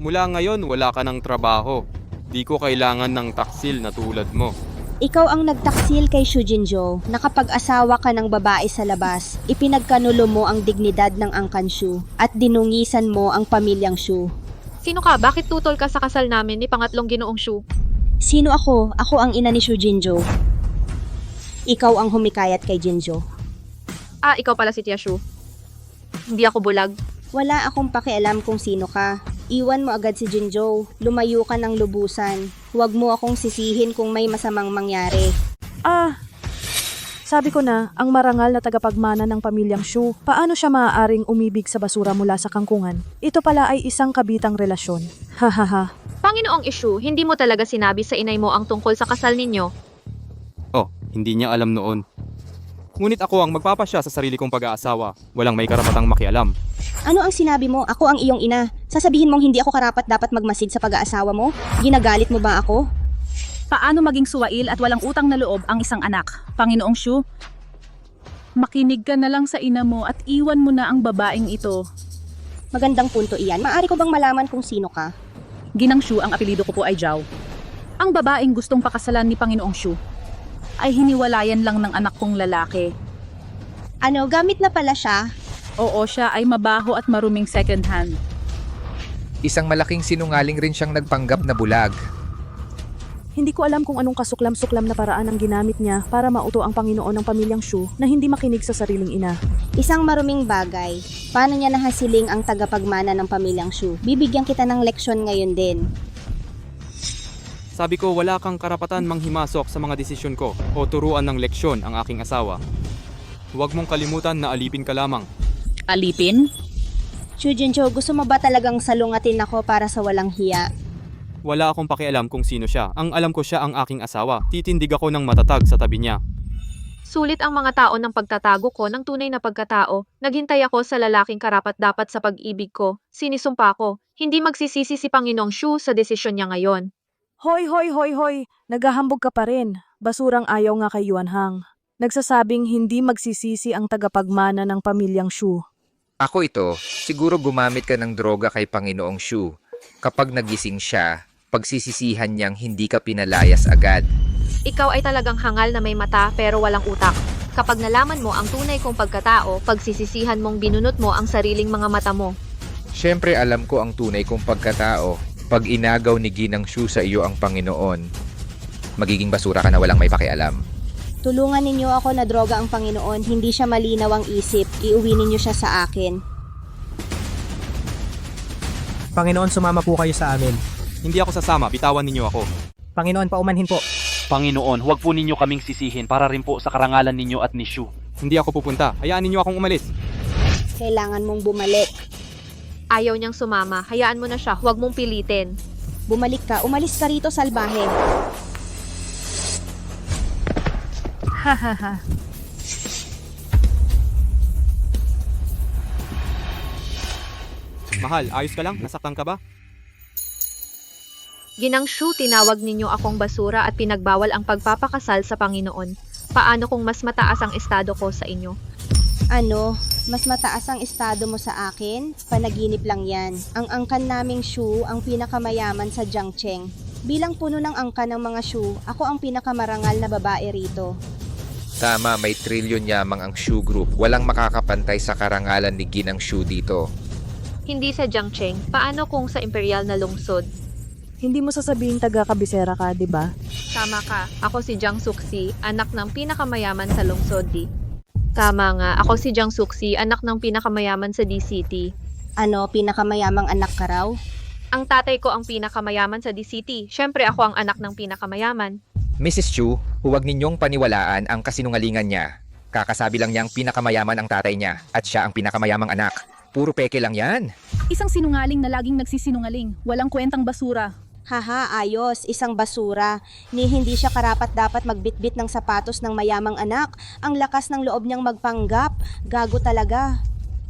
Mula ngayon, wala ka ng trabaho. Di ko kailangan ng taksil na tulad mo. Ikaw ang nagtaksil kay Shu Jinzhou na kapag asawa ka ng babae sa labas, ipinagkanulo mo ang dignidad ng angkan Shu at dinungisan mo ang pamilyang Shu. Sino ka? Bakit tutol ka sa kasal namin ni Pangatlong Ginoong Shu? Sino ako? Ako ang ina ni Shu Jinzhou. Ikaw ang humikayat kay Jinzhou. Ah, ikaw pala si Tia Shu. Hindi ako bulag. Wala akong pakialam kung sino ka. Iwan mo agad si Jinzhou. Lumayo ka ng lubusan. Huwag mo akong sisihin kung may masamang mangyari. Sabi ko na, ang marangal na tagapagmana ng pamilyang Shu, paano siya maaaring umibig sa basura mula sa kangkungan? Ito pala ay isang kabitang relasyon. Hahaha. Panginoong Ishu, hindi mo talaga sinabi sa inay mo ang tungkol sa kasal ninyo. Oh, hindi niya alam noon. Ngunit ako ang magpapasya sa sarili kong pag-aasawa. Walang may karapatang makialam. Ano ang sinabi mo? Ako ang iyong ina. Sasabihin mong hindi ako karapat dapat magmasid sa pag-aasawa mo? Ginagalit mo ba ako? Paano maging suwail at walang utang na loob ang isang anak? Panginoong Shu, makinig ka na lang sa ina mo at iwan mo na ang babaeng ito. Magandang punto iyan. Maaari ko bang malaman kung sino ka? Ginang Shu, ang apelido ko po ay Zhao. Ang babaeng gustong pakasalan ni Panginoong Shu ay hiniwalayan lang ng anak kong lalaki. Ano, gamit na pala siya? Oo, siya ay mabaho at maruming second hand. Isang malaking sinungaling rin siyang nagpanggap na bulag. Hindi ko alam kung anong kasuklam-suklam na paraan ang ginamit niya para mauto ang Panginoon ng pamilyang Shu na hindi makinig sa sariling ina. Isang maruming bagay. Paano niya nahasiling ang tagapagmana ng pamilyang Shu? Bibigyan kita ng leksyon ngayon din. Sabi ko wala kang karapatan manghimasok sa mga desisyon ko o turuan ng leksyon ang aking asawa. Huwag mong kalimutan na alipin ka lamang. Alipin? Shujinjo, gusto mo ba talagang salungatin ako para sa walang hiya? Wala akong pakialam kung sino siya. Ang alam ko siya ang aking asawa. Titindig ako ng matatag sa tabi niya. Sulit ang mga tao ng pagtatago ko ng tunay na pagkatao. Naghintay ako sa lalaking karapat-dapat sa pag-ibig ko. Sinisumpa ko. Hindi magsisisi si Panginoong Shu sa desisyon niya ngayon. Hoy, hoy, hoy, hoy! Naghahambog ka pa rin. Basurang ayaw nga kay Yuanhang. Nagsasabing hindi magsisisi ang tagapagmana ng pamilyang Shu. Ako ito, siguro gumamit ka ng droga kay Panginoong Shu. Kapag nagising siya, pagsisisihan niyang hindi ka pinalayas agad. Ikaw ay talagang hangal na may mata pero walang utak. Kapag nalaman mo ang tunay kong pagkatao, pagsisisihan mong binunot mo ang sariling mga mata mo. Siyempre alam ko ang tunay kong pagkatao. Pag inagaw ni Ginang Shu sa iyo ang Panginoon, magiging basura ka na walang may pakialam. Tulungan ninyo ako na droga ang Panginoon, hindi siya malinaw ang isip. Iuwi ninyo siya sa akin. Panginoon, sumama po kayo sa amin. Hindi ako sasama, bitawan ninyo ako. Panginoon, paumanhin po. Panginoon, huwag po ninyo kaming sisihin para rin po sa karangalan ninyo at ni Shu. Hindi ako pupunta. Hayaan ninyo akong umalis. Kailangan mong bumalik. Ayaw niyang sumama. Hayaan mo na siya. Huwag mong pilitin. Bumalik ka. Umalis ka rito, salbahe. Hahaha. Mahal, ayos ka lang? Nasaktan ka ba? Ginang Shu, tinawag ninyo akong basura at pinagbawal ang pagpapakasal sa Panginoon. Paano kung mas mataas ang estado ko sa inyo? Ano? Mas mataas ang estado mo sa akin? Panaginip lang yan. Ang angkan naming Shu ang pinakamayaman sa Jiangcheng. Bilang puno ng angkan ng mga Shu, ako ang pinakamarangal na babae rito. Tama, may trilyon yamang ang Shu Group. Walang makakapantay sa karangalan ni Ginang Shu dito. Hindi sa Jiangcheng. Paano kung sa imperial na lungsod? Hindi mo sasabing taga-kabisera ka, di ba? Tama ka. Ako si Jiang Suxi, anak ng pinakamayaman sa lungsod di. Tama nga. Ako si Jiang Suxi, anak ng pinakamayaman sa D-City. Ano, pinakamayamang anak ka raw? Ang tatay ko ang pinakamayaman sa D-City. Siyempre ako ang anak ng pinakamayaman. Mrs. Chu, huwag ninyong paniwalaan ang kasinungalingan niya. Kakasabi lang niyang pinakamayaman ang tatay niya at siya ang pinakamayamang anak. Puro peke lang yan. Isang sinungaling na laging nagsisinungaling. Walang kwentang basura. Haha, ayos, isang basura. Ni hindi siya karapat-dapat magbitbit ng sapatos ng mayamang anak. Ang lakas ng loob niyang magpanggap. Gago talaga.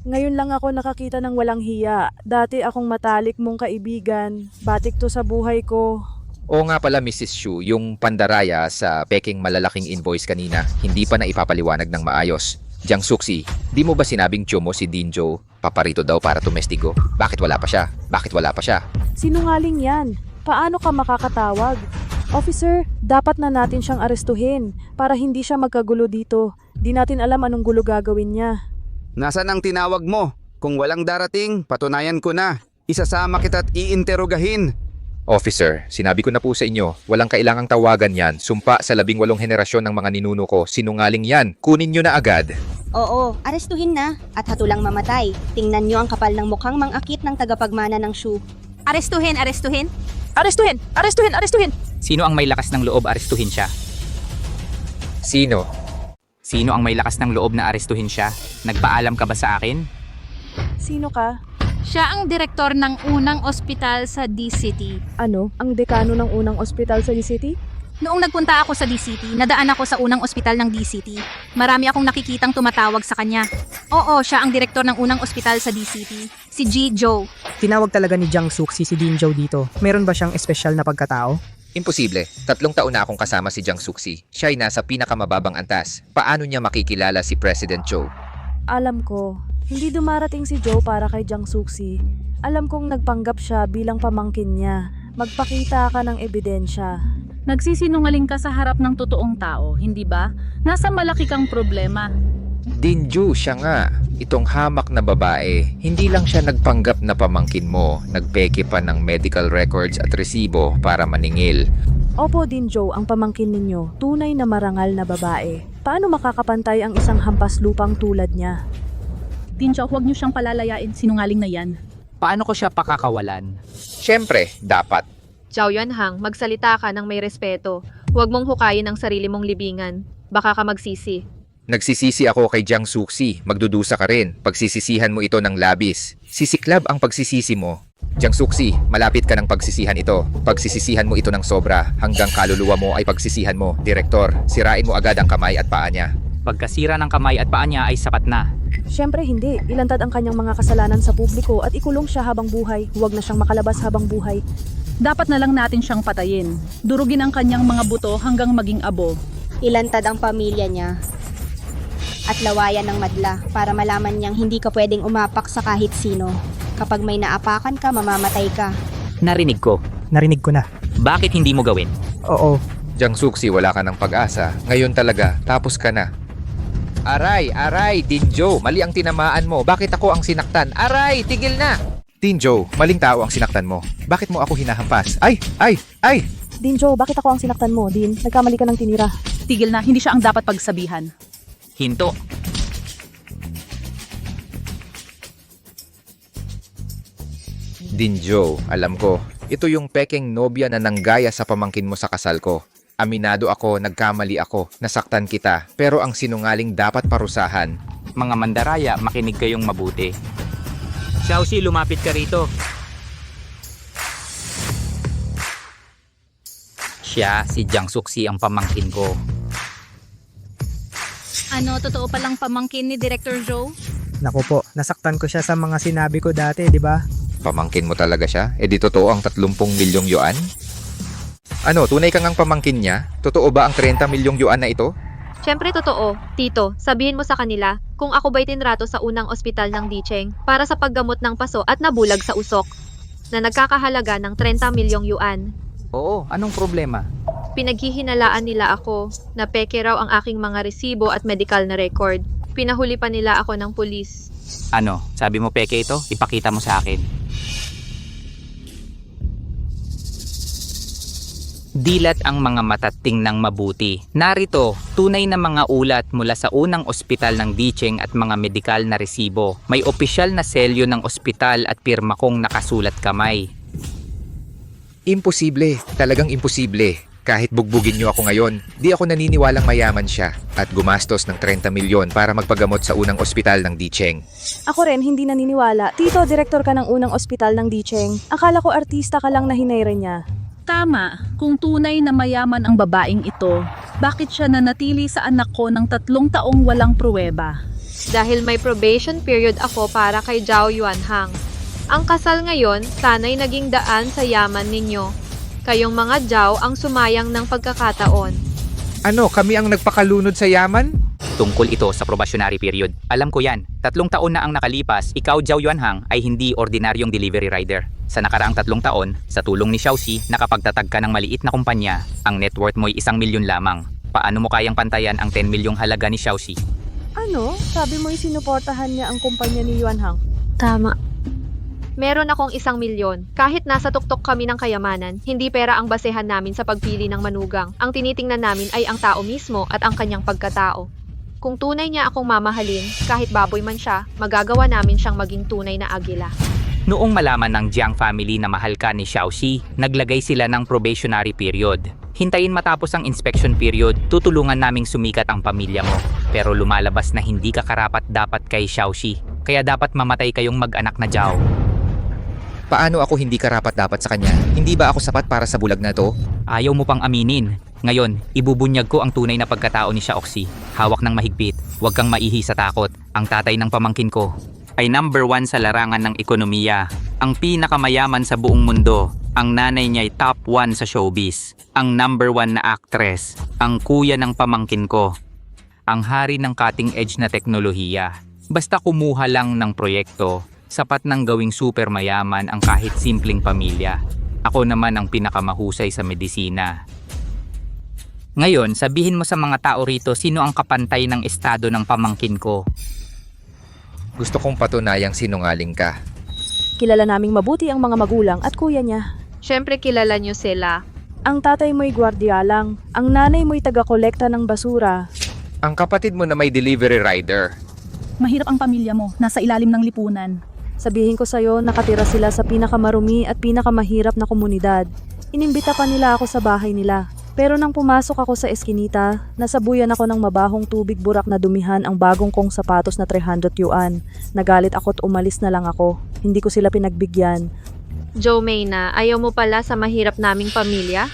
Ngayon lang ako nakakita ng walang hiya. Dati akong matalik mong kaibigan. Batik to sa buhay ko. Oo nga pala Mrs. Shu, yung pandaraya sa peking malalaking invoice kanina, hindi pa na ipapaliwanag ng maayos. Jiang Suxi, di mo ba sinabing tiyo mo si Dinjo paparito daw para tumestigo? Bakit wala pa siya? Bakit wala pa siya? Sinungaling yan. Paano ka makakatawag? Officer, dapat na natin siyang arestuhin para hindi siya magkagulo dito. Di natin alam anong gulo gagawin niya. Nasaan ang tinawag mo? Kung walang darating, patunayan ko na. Isasama kita't iinterogahin. Officer, sinabi ko na po sa inyo, walang kailangang tawagan yan. Sumpa sa 18 henerasyon ng mga ninuno ko. Sinungaling yan. Kunin nyo na agad. Oo, arestuhin na at hatulang mamatay. Tingnan niyo ang kapal ng mukhang mang-akit ng tagapagmana ng Shu. Arestuhin, arestuhin. Arestuhin! Arestuhin! Arestuhin! Sino ang may lakas ng loob arestuhin siya? Sino? Sino ang may lakas ng loob na arestuhin siya? Nagpaalam ka ba sa akin? Sino ka? Siya ang direktor ng unang ospital sa D-City. Ano? Ang dekano ng unang ospital sa D-City? Noong nagpunta ako sa D-City, nadaan ako sa unang ospital ng D-City. Marami akong nakikitang tumatawag sa kanya. Oo, siya ang direktor ng unang ospital sa D-City, si Ji Zhou. Tinawag talaga ni Jiang Suxi si Dinjo dito. Meron ba siyang espesyal na pagkatao? Imposible. 3 taon na akong kasama si Jiang Suxi. Siya ay nasa pinakamababang antas. Paano niya makikilala si President Zhou? Alam ko. Hindi dumarating si Joe para kay Jiang Suxi. Alam kong nagpanggap siya bilang pamangkin niya. Magpakita ka ng ebidensya. Nagsisinungaling ka sa harap ng totoong tao, hindi ba? Nasa malaki kang problema. Dinju, siya nga. Itong hamak na babae, hindi lang siya nagpanggap na pamangkin mo, nagpeke pa ng medical records at resibo para maningil. Opo, Dinjo, ang pamangkin ninyo, tunay na marangal na babae. Paano makakapantay ang isang hampas lupang tulad niya? Dinjo, huwag niyo siyang palalayain, sinungaling na yan. Paano ko siya pakakawalan? Siyempre, dapat. Zhao Yuanhang, magsalita ka ng may respeto. Huwag mong hukayin ang sarili mong libingan. Baka ka magsisi. Nagsisisi ako kay Jiang Suxi, magdudusa ka rin. Pagsisisihan mo ito ng labis. Sisiklab ang pagsisisi mo. Jiang Suxi, malapit ka ng pagsisihan ito. Pagsisisihan mo ito ng sobra, hanggang kaluluwa mo ay pagsisihan mo. Direktor, sirain mo agad ang kamay at paa niya. Pagkasira ng kamay at paa niya ay sapat na. Siyempre hindi. Ilantad ang kanyang mga kasalanan sa publiko at ikulong siya habang buhay. Huwag na siyang makalabas habang buhay. Dapat na lang natin siyang patayin. Durugin ang kanyang mga buto hanggang maging abo. Ilantad ang pamilya niya at lawayan ng madla para malaman niyang hindi ka pwedeng umapak sa kahit sino. Kapag may naapakan ka, mamamatay ka. Narinig ko. Narinig ko na. Bakit hindi mo gawin? Oo. Jiang Suxi, wala ka ng pag-asa. Ngayon talaga, tapos ka na. Aray, Dinjo, mali ang tinamaan mo. Bakit ako ang sinaktan? Aray, tigil na! Dinjo, maling tao ang sinaktan mo. Bakit mo ako hinahampas? Ay! Dinjo, bakit ako ang sinaktan mo? Din, nagkamali ka ng tinira. Tigil na, hindi siya ang dapat pagsabihan. Hinto. Dinjo, alam ko, ito yung peking nobya na nanggaya sa pamangkin mo sa kasal ko. Aminado ako, nagkamali ako, nasaktan kita, pero ang sinungaling dapat parusahan. Mga mandaraya, makinig kayong mabuti. Xiaoxi, lumapit ka rito. Siya, si Jiang Suxi ang pamangkin ko. Ano, totoo palang pamangkin ni Director Zhou? Naku po, nasaktan ko siya sa mga sinabi ko dati, di ba? Pamangkin mo talaga siya? E di totoo ang 30 milyong yuan? Ano, tunay ka ngang pamangkin niya? Totoo ba ang 30 milyong yuan na ito? Siyempre totoo. Tito, sabihin mo sa kanila kung ako ba'y tinrato sa unang ospital ng Dicheng para sa paggamot ng paso at nabulag sa usok na nagkakahalaga ng 30 milyong yuan. Oo, anong problema? Pinaghihinalaan nila ako na peke raw ang aking mga resibo at medical na record. Pinahuli pa nila ako ng pulis. Ano, sabi mo peke ito? Ipakita mo sa akin. Dilat ang mga mata tingnang mabuti. Narito, tunay na mga ulat mula sa unang ospital ng Dicheng at mga medikal na resibo. May opisyal na selyo ng ospital at pirma kong nakasulat kamay. Imposible, talagang imposible. Kahit bugbugin niyo ako ngayon, di ako naniniwalang mayaman siya at gumastos ng 30 milyon para magpagamot sa unang ospital ng Dicheng. Ako rin, hindi naniniwala. Tito, direktor ka ng unang ospital ng Dicheng. Akala ko artista ka lang na hinayra niya. Tama, kung tunay na mayaman ang babaeng ito, bakit siya nanatili sa anak ko ng 3 taong walang pruweba? Dahil may probation period ako para kay Zhao Yuanhang. Ang kasal ngayon, sana'y naging daan sa yaman ninyo. Kayong mga Zhao ang sumayang ng pagkakataon. Ano, kami ang nagpakalunod sa yaman? Tungkol ito sa probationary period. Alam ko yan, 3 taon na ang nakalipas, ikaw Zhao Yuanhang ay hindi ordinaryong delivery rider. Sa nakaraang 3 taon, sa tulong ni Xiaoxi, nakapagtatag ka ng maliit na kumpanya. Ang net worth mo'y 1 milyon lamang. Paano mo kayang pantayan ang 10 milyong halaga ni Xiaoxi? Ano? Sabi mo'y sinuportahan niya ang kumpanya ni Yuanhang. Tama. Meron akong 1 milyon. Kahit nasa tuktok kami ng kayamanan, hindi pera ang basehan namin sa pagpili ng manugang. Ang tinitingnan namin ay ang tao mismo at ang kanyang pagkatao. Kung tunay niya akong mamahalin, kahit baboy man siya, magagawa namin siyang maging tunay na agila. Noong malaman ng Jiang family na mahal ka ni Xiaoxi, naglagay sila ng probationary period. Hintayin matapos ang inspection period, tutulungan naming sumikat ang pamilya mo. Pero lumalabas na hindi ka karapat dapat kay Xiaoxi, kaya dapat mamatay kayong mag-anak na Zhao. Paano ako hindi karapat dapat sa kanya? Hindi ba ako sapat para sa bulag na to? Ayaw mo pang aminin. Ngayon, ibubunyag ko ang tunay na pagkatao ni Xiaoxi. Hawak ng mahigpit, huwag kang maihi sa takot. Ang tatay ng pamangkin ko ay number 1 sa larangan ng ekonomiya. Ang pinakamayaman sa buong mundo. Ang nanay niya ay top 1 sa showbiz. Ang number 1 na actress. Ang kuya ng pamangkin ko. Ang hari ng cutting edge na teknolohiya. Basta kumuha lang ng proyekto, sapat nang gawing super mayaman ang kahit simpleng pamilya. Ako naman ang pinakamahusay sa medisina. Ngayon, sabihin mo sa mga tao rito sino ang kapantay ng estado ng pamangkin ko. Gusto kong patunayang sinungaling ka. Kilala naming mabuti ang mga magulang at kuya niya. Siyempre kilala niyo sila. Ang tatay mo'y gwardiya lang, ang nanay mo'y taga-kolekta ng basura. Ang kapatid mo na may delivery rider. Mahirap ang pamilya mo, nasa ilalim ng lipunan. Sabihin ko sa'yo, nakatira sila sa pinakamarumi at pinakamahirap na komunidad. Inimbita pa nila ako sa bahay nila. Pero nang pumasok ako sa eskinita, nasabuyan ako ng mabahong tubig burak na dumihan ang bagong kong sapatos na 300 yuan. Nagalit ako at umalis na lang ako. Hindi ko sila pinagbigyan. Joe Mayna, ayaw mo pala sa mahirap naming pamilya?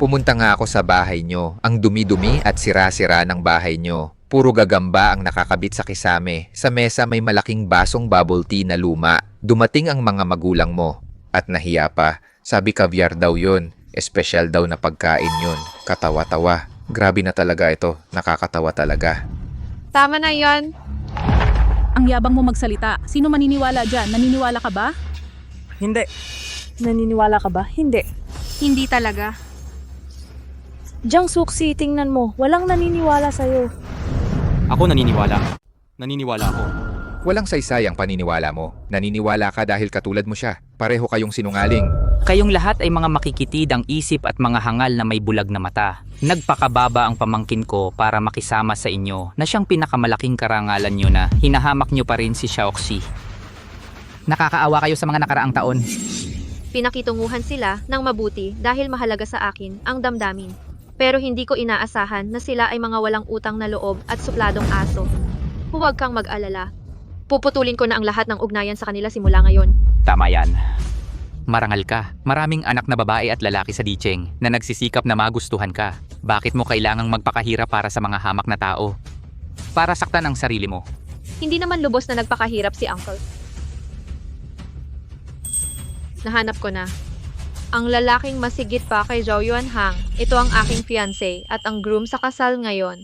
Pumunta nga ako sa bahay nyo. Ang dumi-dumi at sira-sira ng bahay nyo. Puro gagamba ang nakakabit sa kisame. Sa mesa may malaking basong bubble tea na luma. Dumating ang mga magulang mo. At nahiya pa. Sabi caviar daw yun. Espesyal daw na pagkain yun. Katawa-tawa. Grabe na talaga ito. Nakakatawa talaga. Tama na yon. Ang yabang mo magsalita. Sino maniniwala dyan? Naniniwala ka ba? Hindi. Naniniwala ka ba? Hindi. Hindi talaga. Jiang Suksi, tingnan mo. Walang naniniwala sa'yo. Ako naniniwala. Naniniwala ako. Walang saysay ang paniniwala mo. Naniniwala ka dahil katulad mo siya. Pareho kayong sinungaling. Kayong lahat ay mga makikitid ang isip at mga hangal na may bulag na mata. Nagpakababa ang pamangkin ko para makisama sa inyo na siyang pinakamalaking karangalan nyo na hinahamak nyo pa rin si Xiaoxi. Nakakaawa kayo sa mga nakaraang taon. Pinakitunguhan sila ng mabuti dahil mahalaga sa akin ang damdamin. Pero hindi ko inaasahan na sila ay mga walang utang na loob at supladong aso. Huwag kang mag-alala. Puputulin ko na ang lahat ng ugnayan sa kanila simula ngayon. Tama yan. Marangal ka. Maraming anak na babae at lalaki sa Dicheng na nagsisikap na magustuhan ka. Bakit mo kailangang magpakahirap para sa mga hamak na tao? Para saktan ang sarili mo. Hindi naman lubos na nagpakahirap si Uncle. Nahanap ko na. Ang lalaking masigit pa kay Zhao Yuanhang, ito ang aking fiancé at ang groom sa kasal ngayon.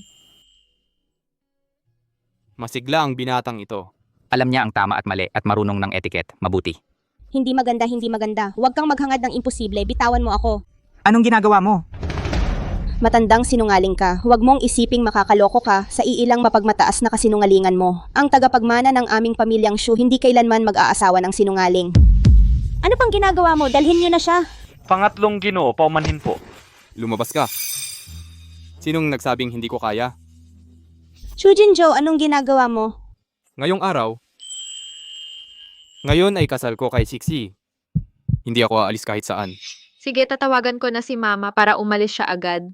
Masigla ang binatang ito. Alam niya ang tama at mali at marunong ng etiket. Mabuti. Hindi maganda, hindi maganda. Huwag kang maghangad ng imposible, bitawan mo ako. Anong ginagawa mo? Matandang sinungaling ka. Huwag mong isiping makakaloko ka sa iilang mapagmataas na kasinungalingan mo. Ang tagapagmana ng aming pamilyang Shu hindi kailanman mag-aasawa ng sinungaling. Ano pang ginagawa mo? Dalhin niyo na siya. Pangatlong Ginoo, paumanhin po. Lumabas ka. Sinong nagsabing hindi ko kaya? Chujin Joe, anong ginagawa mo? Ngayong araw, ngayon ay kasal ko kay Sixi. Hindi ako aalis kahit saan. Sige, tatawagan ko na si Mama para umalis siya agad.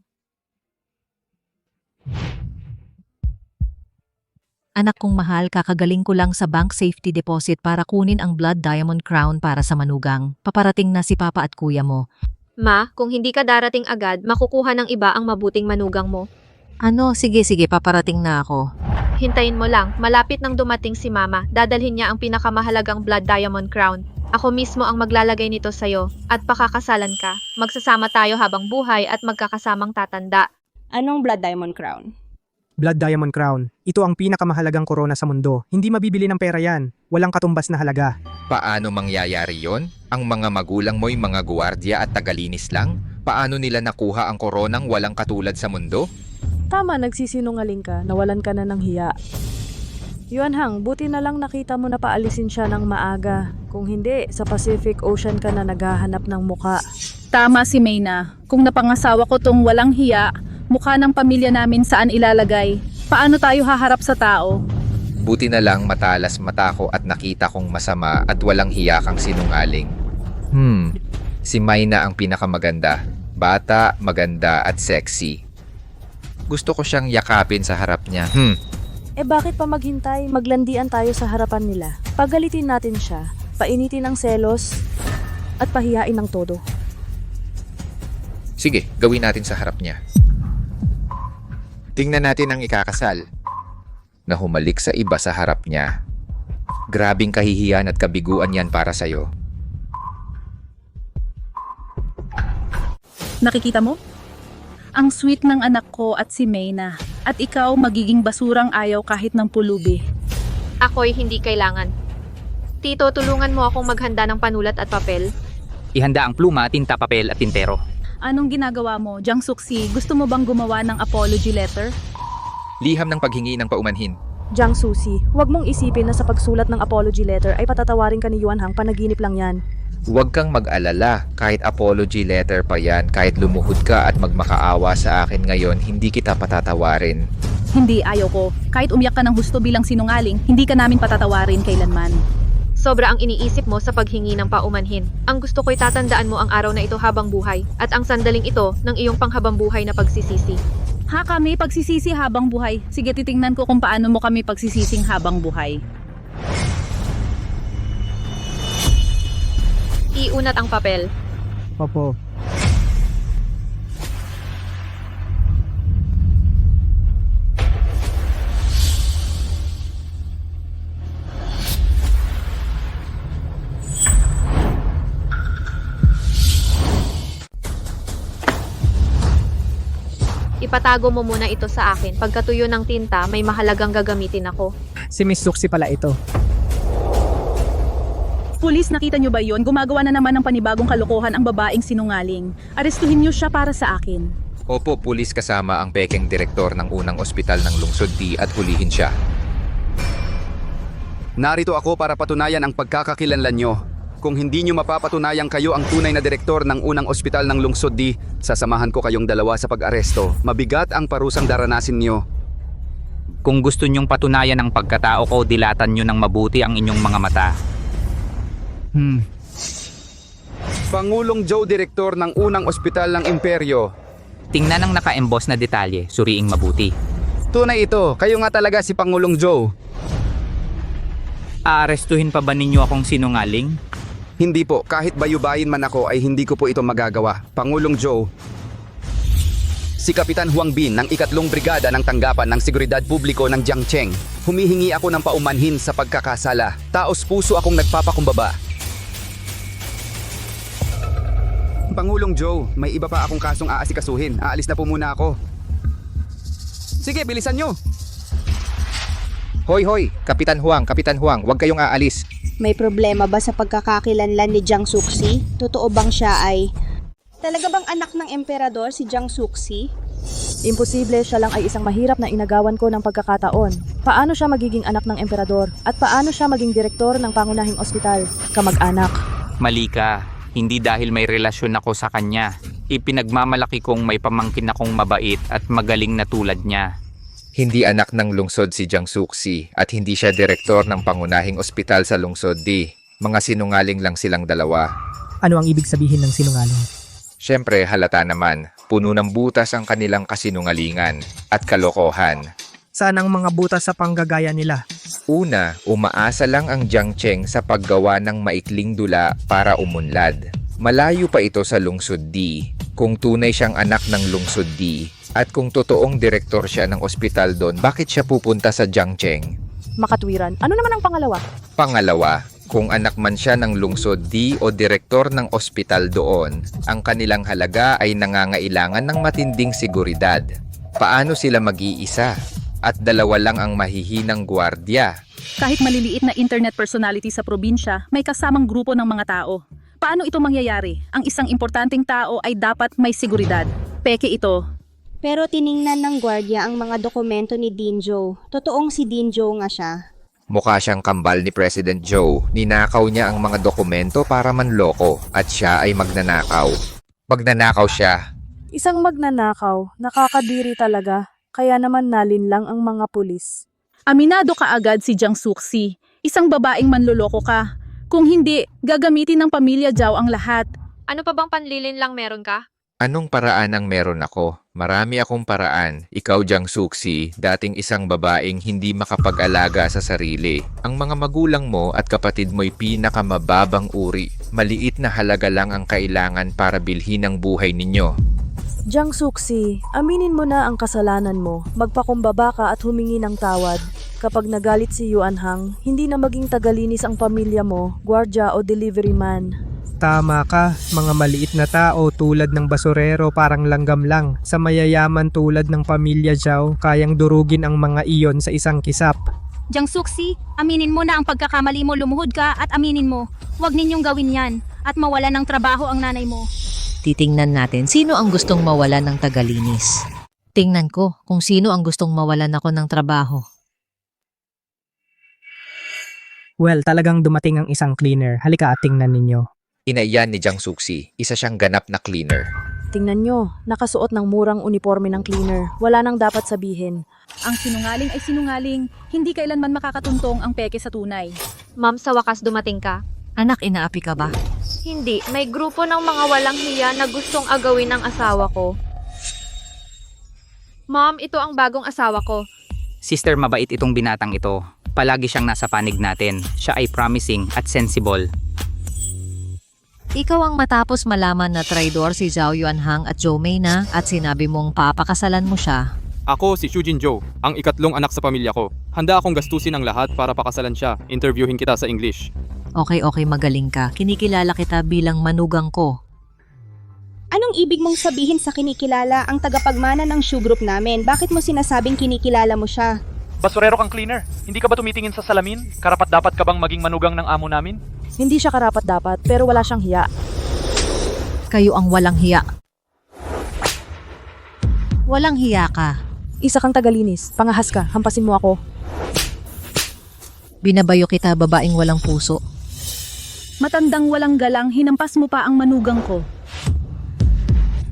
Anak kong mahal, kakagaling ko lang sa bank safety deposit para kunin ang blood diamond crown para sa manugang. Paparating na si Papa at Kuya mo. Ma, kung hindi ka darating agad, makukuha ng iba ang mabuting manugang mo. Ano? Sige, paparating na ako. Hintayin mo lang, malapit nang dumating si Mama, dadalhin niya ang pinakamahalagang blood diamond crown. Ako mismo ang maglalagay nito sa'yo at pakakasalan ka. Magsasama tayo habang buhay at magkakasamang tatanda. Anong blood diamond crown? Blood Diamond Crown. Ito ang pinakamahalagang korona sa mundo. Hindi mabibili ng pera yan. Walang katumbas na halaga. Paano mangyayari yon? Ang mga magulang mo'y mga guwardiya at tagalinis lang? Paano nila nakuha ang koronang walang katulad sa mundo? Tama, nagsisinungaling ka. Nawalan ka na ng hiya. Yuanhang, buti na lang nakita mo na paalisin siya ng maaga. Kung hindi, sa Pacific Ocean ka na naghahanap ng muka. Tama si Mayna. Kung napangasawa ko tong walang hiya, mukha ng pamilya namin saan ilalagay. Paano tayo haharap sa tao? Buti na lang matalas mata ko at nakita kong masama at walang hiya kang sinungaling. Si Mayna ang pinakamaganda. Bata, maganda at sexy. Gusto ko siyang yakapin sa harap niya. Eh bakit pa maghintay? Maglandian tayo sa harapan nila. Pagalitin natin siya. Painitin ang selos at pahiyain ng todo. Sige, gawin natin sa harap niya. Tingnan natin ang ikakasal. Na humalik sa iba sa harap niya. Grabing kahihiyan at kabiguan yan para sa'yo. Nakikita mo? Ang sweet ng anak ko at si Mayna. At ikaw magiging basurang ayaw kahit ng pulubi. Ako'y hindi kailangan. Tito, tulungan mo akong maghanda ng panulat at papel. Ihanda ang pluma, tinta, papel at tintero. Anong ginagawa mo, Jiang Suksi? Gusto mo bang gumawa ng apology letter? Liham ng paghingi ng paumanhin. Jiang Susi, huwag mong isipin na sa pagsulat ng apology letter ay patatawarin ka ni Yuanhang, panaginip lang yan. Huwag kang mag-alala, kahit apology letter pa yan, kahit lumuhod ka at magmakaawa sa akin ngayon, hindi kita patatawarin. Hindi, ayaw ko. Kahit umiyak ka ng husto bilang sinungaling, hindi ka namin patatawarin kailanman. Sobra ang iniisip mo sa paghingi ng paumanhin. Ang gusto ko'y tatandaan mo ang araw na ito habang buhay, at ang sandaling ito ng iyong panghabang buhay na pagsisisi. Ha, kami pagsisisi habang buhay. Sige, titingnan ko kung paano mo kami pagsisising habang buhay. Iunat ang papel. Opo. Ipatago mo muna ito sa akin. Pagkatuyo ng tinta, may mahalagang gagamitin ako. Si Miss Suksi pala ito. Pulis, nakita nyo ba yon? Gumagawa na naman ng panibagong kalokohan ang babaeng sinungaling. Arestuhin nyo siya para sa akin. Opo, pulis kasama ang pekeng direktor ng unang ospital ng Lungsod D at hulihin siya. Narito ako para patunayan ang pagkakakilanlan nyo. Kung hindi nyo mapapatunayan kayo ang tunay na direktor ng unang ospital ng Lungsod D, sasamahan ko kayong dalawa sa pag-aresto. Mabigat ang parusang daranasin nyo. Kung gusto nyong patunayan ang pagkatao ko, dilatan nyo ng mabuti ang inyong mga mata. Pangulong Joe, direktor ng unang ospital ng Imperyo. Tingnan ang naka-emboss na detalye, suriing mabuti. Tunay ito, kayo nga talaga si Pangulong Joe. Aarestuhin pa ba ninyo akong sinungaling? Hindi po, kahit bayubayin man ako ay hindi ko po ito magagawa. Pangulong Joe, si Kapitan Huang Bin ng 3 Brigada ng Tanggapan ng Seguridad Publiko ng Jiangcheng. Humihingi ako ng paumanhin sa pagkakasala. Taos puso akong nagpapakumbaba. Pangulong Joe, may iba pa akong kasong aasikasuhin. Aalis na po muna ako. Sige, bilisan nyo. Hoy, Kapitan Huang, huwag kayong aalis. May problema ba sa pagkakakilanlan ni Jiang Suksi? Totoo bang siya ay... Talaga bang anak ng emperador si Jiang Suksi? Imposible, siya lang ay isang mahirap na inagawan ko ng pagkakataon. Paano siya magiging anak ng emperador? At paano siya maging direktor ng pangunahing ospital? Kamag-anak. Mali ka. Hindi dahil may relasyon ako sa kanya. Ipinagmamalaki kong may pamangkin akong mabait at magaling na tulad niya. Hindi anak ng lungsod si Jiang Suksi at hindi siya direktor ng pangunahing ospital sa Lungsod D. Mga sinungaling lang silang dalawa. Ano ang ibig sabihin ng sinungaling? Siyempre, halata naman. Puno ng butas ang kanilang kasinungalingan at kalokohan. Saan ang mga butas sa panggagaya nila? Una, umaasa lang ang Jiangcheng sa paggawa ng maikling dula para umunlad. Malayo pa ito sa Lungsod D. Kung tunay siyang anak ng Lungsod D at kung totoong direktor siya ng ospital doon, bakit siya pupunta sa Jiangcheng? Makatwiran. Ano naman ang pangalawa? Pangalawa, kung anak man siya ng Lungsod D o direktor ng ospital doon, ang kanilang halaga ay nangangailangan ng matinding seguridad. Paano sila mag-iisa? At dalawa lang ang mahihinang gwardiya. Kahit maliliit na internet personality sa probinsya, may kasamang grupo ng mga tao. Paano ito mangyayari? Ang isang importanteng tao ay dapat may seguridad. Peke ito. Pero tiningnan ng gwardiya ang mga dokumento ni Dean Joe. Totoong si Dean Joe nga siya. Mukha siyang kambal ni President Joe. Ninakaw niya ang mga dokumento para manloko at siya ay magnanakaw. Magnanakaw siya. Isang magnanakaw, nakakadiri talaga. Kaya naman nalinlang ang mga pulis. Aminado ka agad si Jiang Suksi. Isang babaeng manloloko ka. Kung hindi, gagamitin ng pamilya Zhao ang lahat. Ano pa bang panlilin lang meron ka? Anong paraan ang meron ako? Marami akong paraan. Ikaw, Jiang Suksi, dating isang babaeng hindi makapag-alaga sa sarili. Ang mga magulang mo at kapatid mo'y pinakamababang uri. Maliit na halaga lang ang kailangan para bilhin ang buhay ninyo. Jiang Suksi, aminin mo na ang kasalanan mo. Magpakumbaba ka at humingi ng tawad. Kapag nagalit si Yuan Hang, hindi na maging tagalinis ang pamilya mo, gwardya o delivery man. Tama ka, mga maliit na tao tulad ng basurero parang langgam lang. Sa mayayaman tulad ng pamilya Zhao, kayang durugin ang mga iyon sa isang kisap. Jiang Suksi, aminin mo na ang pagkakamali mo, lumuhod ka at aminin mo. Huwag ninyong gawin yan at mawala ng trabaho ang nanay mo. Titingnan natin sino ang gustong mawalan ng tagalinis. Tingnan ko kung sino ang gustong mawalan ako ng trabaho. Well, talagang dumating ang isang cleaner. Halika at tingnan ninyo. Inaiyan ni Jiang Suxi, isa siyang ganap na cleaner. Tingnan nyo, nakasuot ng murang uniforme ng cleaner. Wala nang dapat sabihin. Ang sinungaling ay sinungaling, hindi kailanman makakatuntong ang peke sa tunay. Ma'am, sa wakas dumating ka. Anak, inaapi ka ba? Hindi, may grupo ng mga walang hiya na gustong agawin ng asawa ko. Ma'am, ito ang bagong asawa ko. Sister, mabait itong binatang ito. Palagi siyang nasa panig natin. Siya ay promising at sensible. Ikaw ang matapos malaman na traidor si Zhao Yuanhang at Zhou Meina at sinabi mong papakasalan mo siya. Ako si Shujin Zhou, ang ikatlong anak sa pamilya ko. Handa akong gastusin ang lahat para pakasalan siya. Interviewin kita sa English. Okay, magaling ka. Kinikilala kita bilang manugang ko. Anong ibig mong sabihin sa kinikilala ang tagapagmana ng shoe group namin? Bakit mo sinasabing kinikilala mo siya? Basurero kang cleaner. Hindi ka ba tumitingin sa salamin? Karapat dapat ka bang maging manugang ng amo namin? Hindi siya karapat-dapat, pero wala siyang hiya. Kayo ang walang hiya. Walang hiya ka. Isa kang tagalinis. Pangahas ka. Hampasin mo ako. Binabayo kita, babaeng walang puso. Matandang walang galang, hinampas mo pa ang manugang ko.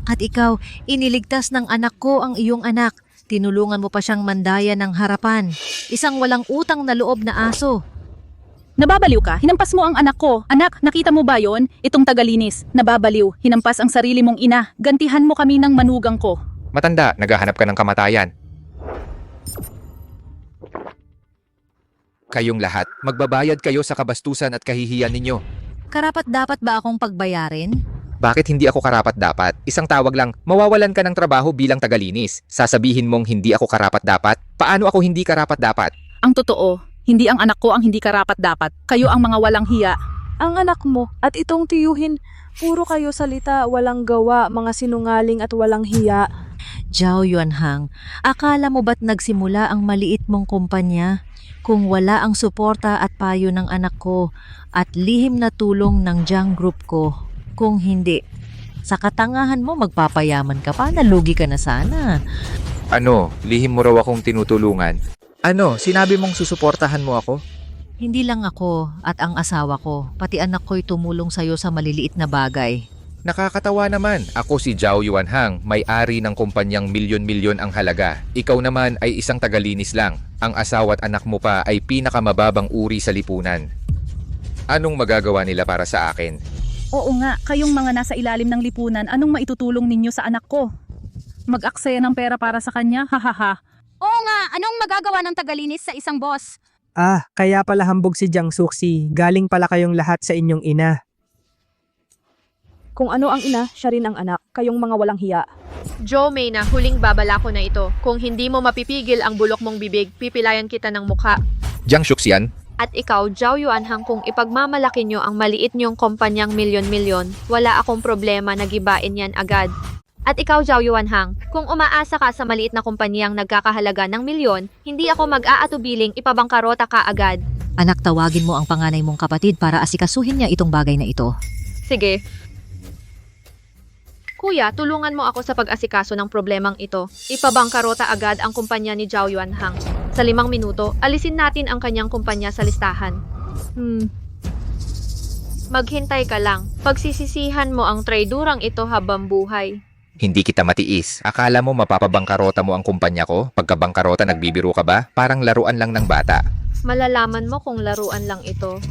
At ikaw, iniligtas ng anak ko ang iyong anak. Tinulungan mo pa siyang mandaya ng harapan. Isang walang utang na loob na aso. Nababaliw ka, hinampas mo ang anak ko. Anak, nakita mo ba yon? Itong tagalinis. Nababaliw, hinampas ang sarili mong ina. Gantihan mo kami ng manugang ko. Matanda, naghahanap ka ng kamatayan. Kayong lahat, magbabayad kayo sa kabastusan at kahihiyan ninyo. Karapat dapat ba akong pagbayarin? Bakit hindi ako karapat-dapat? Isang tawag lang, mawawalan ka ng trabaho bilang tagalinis. Sasabihin mong hindi ako karapat-dapat? Paano ako hindi karapat-dapat? Ang totoo, hindi ang anak ko ang hindi karapat-dapat. Kayo ang mga walang hiya. Ang anak mo at itong tiyuhin, puro kayo salita, walang gawa, mga sinungaling at walang hiya. Zhao Yuanhang, akala mo ba't nagsimula ang maliit mong kumpanya? Kung wala ang suporta at payo ng anak ko at lihim na tulong ng Jiang Group ko, kung hindi, sa katangahan mo magpapayaman ka pa, nalugi ka na sana. Ano, lihim mo raw akong tinutulungan? Ano, sinabi mong susuportahan mo ako? Hindi lang ako at ang asawa ko, pati anak ko'y tumulong sa'yo sa maliliit na bagay. Nakakatawa naman. Ako si Zhao Yuanhang, may-ari ng kumpanyang milyon-milyon ang halaga. Ikaw naman ay isang tagalinis lang. Ang asawa at anak mo pa ay pinakamababang uri sa lipunan. Anong magagawa nila para sa akin? Oo nga, kayong mga nasa ilalim ng lipunan, anong maitutulong ninyo sa anak ko? Mag-aksaya ng pera para sa kanya? Hahaha. Oo nga, anong magagawa ng tagalinis sa isang boss? Ah, kaya pala hambog si Jiang Suxi. Galing pala kayong lahat sa inyong ina. Kung ano ang ina, siya rin ang anak. Kayong mga walang hiya. Zhou Meina, huling babala ko na ito. Kung hindi mo mapipigil ang bulok mong bibig, pipilayan kita ng mukha. Jiang Shuxian? At ikaw, Zhao Yuanhang, kung ipagmamalaki nyo ang maliit nyong kumpanyang milyon-milyon, wala akong problema na gibain yan agad. At ikaw, Zhao Yuanhang, kung umaasa ka sa maliit na kumpanyang nagkakahalaga ng milyon, hindi ako mag-aatubiling ipabangkarota ka agad. Anak, tawagin mo ang panganay mong kapatid para asikasuhin niya itong bagay na ito. Sige. Kuya, tulungan mo ako sa pag-asikaso ng problemang ito. Ipabangkarota agad ang kumpanya ni Zhao Yuanhang. Sa 5 minuto, alisin natin ang kanyang kumpanya sa listahan. Maghintay ka lang. Pagsisisihan mo ang traidurang ito habang buhay. Hindi kita matiis. Akala mo mapapabangkarota mo ang kumpanya ko? Pagkabangkarota nagbibiro ka ba? Parang laruan lang ng bata. Malalaman mo kung laruan lang ito.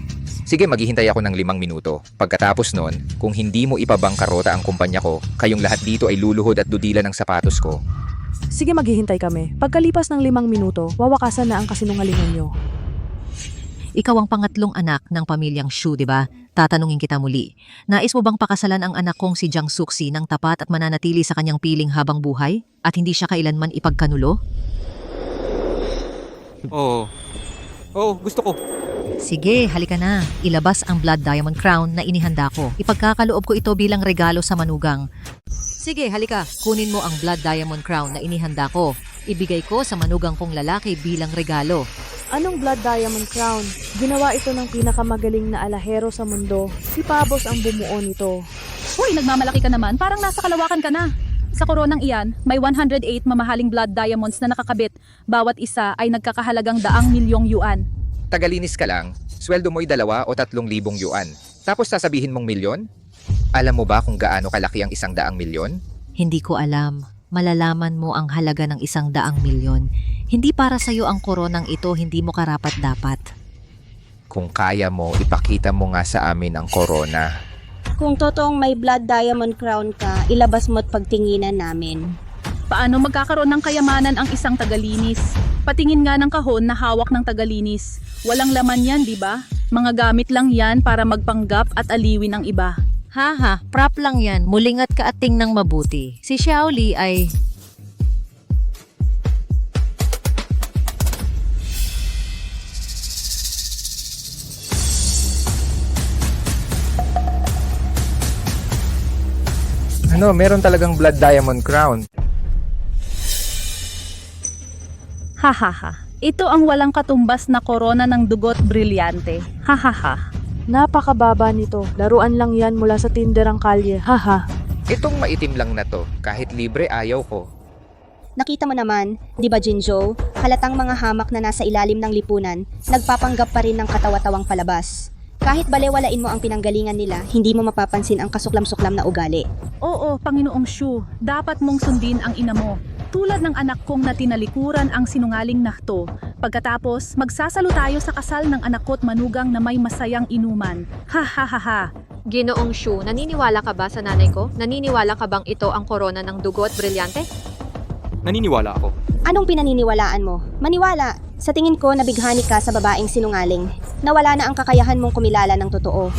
Sige, maghihintay ako ng 5 minuto. Pagkatapos nun, kung hindi mo ipabangkarota ang kumpanya ko, kayong lahat dito ay luluhod at dudila ng sapatos ko. Sige, maghihintay kami. Pagkalipas ng 5 minuto, wawakasan na ang kasinungalingan nyo. Ikaw ang pangatlong anak ng pamilyang Shu, di ba? Tatanungin kita muli. Nais mo bang pakasalan ang anak kong si Jiang Suxi ng tapat at mananatili sa kanyang piling habang buhay? At hindi siya kailanman ipagkanulo? Oo, gusto ko. Sige, halika na. Ilabas ang Blood Diamond Crown na inihanda ko. Ipagkakaloob ko ito bilang regalo sa manugang. Sige, halika. Kunin mo ang Blood Diamond Crown na inihanda ko. Ibigay ko sa manugang kong lalaki bilang regalo. Anong Blood Diamond Crown? Ginawa ito ng pinakamagaling na alahero sa mundo. Si Pabos ang bumuo nito. Uy, nagmamalaki ka naman. Parang nasa kalawakan ka na. Sa koronang iyan, may 108 mamahaling blood diamonds na nakakabit. Bawat isa ay nagkakahalagang 100 milyong yuan. Tagalinis ka lang, sweldo mo'y 2 o 3,000 yuan. Tapos sasabihin mong milyon? Alam mo ba kung gaano kalaki ang 100 milyon? Hindi ko alam. Malalaman mo ang halaga ng 100 milyon. Hindi para sa'yo ang koronang ito, hindi mo karapat-dapat. Kung kaya mo, ipakita mo nga sa amin ang korona. Kung totoong may blood diamond crown ka, ilabas mo't pagtinginan namin. Paano magkakaroon ng kayamanan ang isang tagalinis? Patingin nga ng kahon na hawak ng tagalinis. Walang laman yan, di ba? Mga gamit lang yan para magpanggap at aliwin ang iba. Haha, prop lang yan. Mulingat ka at tingnan mabuti. Si Xiaoli ay... Ano, meron talagang blood diamond crown. Hahaha. Ito ang walang katumbas na korona ng dugot brilyante. Hahaha. Napakababa nito. Laruan lang yan mula sa tinderang kalye. Haha. Itong maitim lang na to, kahit libre ayaw ko. Nakita mo naman, di ba Jinjo, halatang mga hamak na nasa ilalim ng lipunan, nagpapanggap pa rin ng katawa-tawang palabas. Kahit balewalain mo ang pinanggalingan nila, hindi mo mapapansin ang kasuklam-suklam na ugali. Oo, Panginoong Shu, dapat mong sundin ang ina mo. Tulad ng anak kong na tinalikuran ang sinungaling na to. Pagkatapos, magsasalo tayo sa kasal ng anak ko't manugang na may masayang inuman. Ha ha ha ha. Ginoong Shu, naniniwala ka ba sa nanay ko? Naniniwala ka bang ito ang korona ng dugo at brilyante? Naniniwala ako. Anong pinaniniwalaan mo? Maniwala. Sa tingin ko, nabighani ka sa babaeng sinungaling. Nawala na ang kakayahan mong kumilala ng totoo.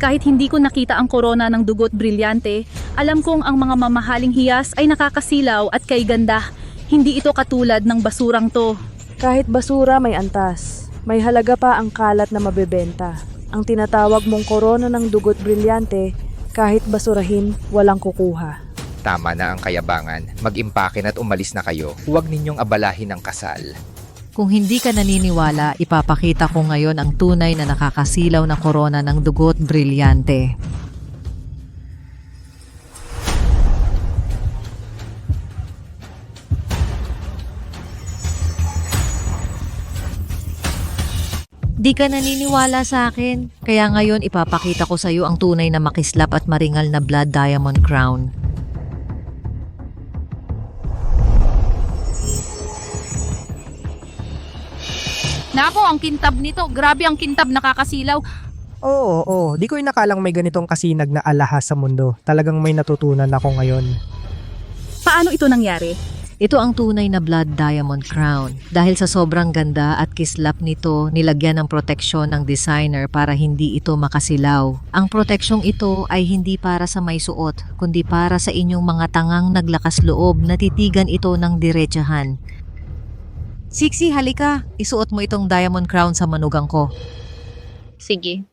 Kahit hindi ko nakita ang korona ng dugot brilyante, alam kong ang mga mamahaling hiyas ay nakakasilaw at kay ganda. Hindi ito katulad ng basurang to. Kahit basura may antas. May halaga pa ang kalat na mabebenta. Ang tinatawag mong korona ng dugot brilyante, kahit basurahin, walang kukuha. Tama na ang kayabangan. Mag-impake at umalis na kayo. Huwag ninyong abalahin ang kasal. Kung hindi ka naniniwala, ipapakita ko ngayon ang tunay na nakakasilaw na korona ng dugot brilyante. Di ka naniniwala sa akin, kaya ngayon ipapakita ko sa iyo ang tunay na makislap at maringal na blood diamond crown. Nako, ang kintab nito. Grabe ang kintab, nakakasilaw. Oo, di ko inakalang may ganitong kasinag na alahas sa mundo. Talagang may natutunan ako ngayon. Paano ito nangyari? Ito ang tunay na blood diamond crown. Dahil sa sobrang ganda at kislap nito, nilagyan ng proteksyon ng designer para hindi ito makasilaw. Ang proteksyong ito ay hindi para sa may suot, kundi para sa inyong mga tangang naglakas loob na titigan ito ng diretsahan. Siksi, halika. Isuot mo itong diamond crown sa manugang ko. Sige.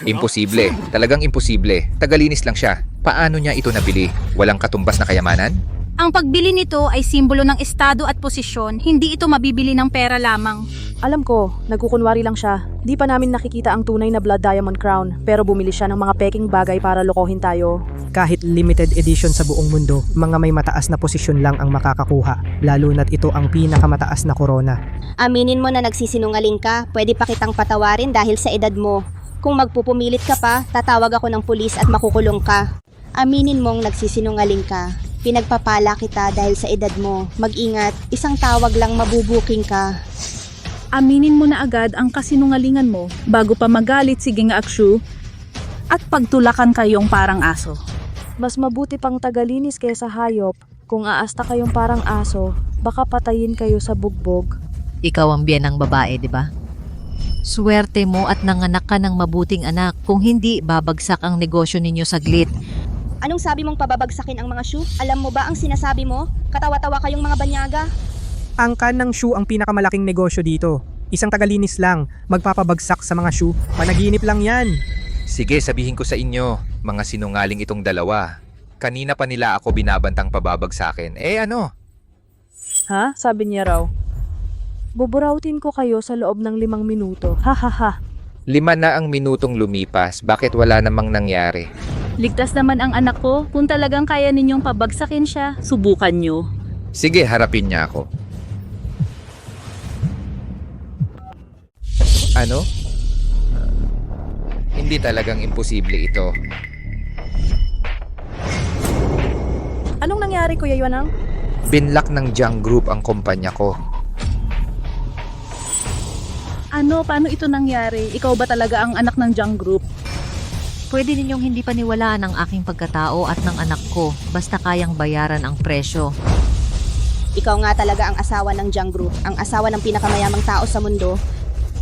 Imposible. Talagang imposible. Tagalinis lang siya. Paano niya ito nabili? Walang katumbas na kayamanan? Ang pagbili nito ay simbolo ng estado at posisyon, hindi ito mabibili ng pera lamang. Alam ko, nagkukunwari lang siya. Di pa namin nakikita ang tunay na blood diamond crown, pero bumili siya ng mga peking bagay para lokohin tayo. Kahit limited edition sa buong mundo, mga may mataas na posisyon lang ang makakakuha, lalo na't ito ang pinakamataas na korona. Aminin mo na nagsisinungaling ka, pwede pa kitang patawarin dahil sa edad mo. Kung magpupumilit ka pa, tatawag ako ng pulis at makukulong ka. Aminin mong nagsisinungaling ka. Pinagpapala kita dahil sa edad mo. Mag-ingat, isang tawag lang mabubuking ka. Aminin mo na agad ang kasinungalingan mo bago pa magalit si Ging Akshu at pagtulakan kayong parang aso. Mas mabuti pang tagalinis kaysa hayop. Kung aasta kayong parang aso, baka patayin kayo sa bugbog. Ikaw ang biyanang babae, di ba? Swerte mo at nanganak ka ng mabuting anak. Kung hindi, babagsak ang negosyo ninyo saglit. Anong sabi mong pababagsakin ang mga shoe? Alam mo ba ang sinasabi mo? Katawa-tawa kayong mga banyaga. Ang kanang shoe ang pinakamalaking negosyo dito. Isang tagalinis lang, magpapabagsak sa mga shoe. Panaginip lang yan. Sige, sabihin ko sa inyo, mga sinungaling itong dalawa. Kanina pa nila ako binabantang pababagsakin. Ano? Ha? Sabi niya raw. Buburautin ko kayo sa loob ng 5 minuto. Ha ha ha. 5 na ang minutong lumipas, bakit wala namang nangyari? Ligtas naman ang anak ko. Kung talagang kaya ninyong pabagsakin siya, subukan nyo. Sige, harapin niya ako. Ano? Hindi talagang imposible ito. Anong nangyari, Kuya Yuanhang? Binlock ng Jiang Group ang kumpanya ko. Ano? Paano ito nangyari? Ikaw ba talaga ang anak ng Jiang Group? Pwede ninyong hindi paniwalaan ang aking pagkatao at ng anak ko basta kayang bayaran ang presyo. Ikaw nga talaga ang asawa ng Jiang Group, ang asawa ng pinakamayamang tao sa mundo.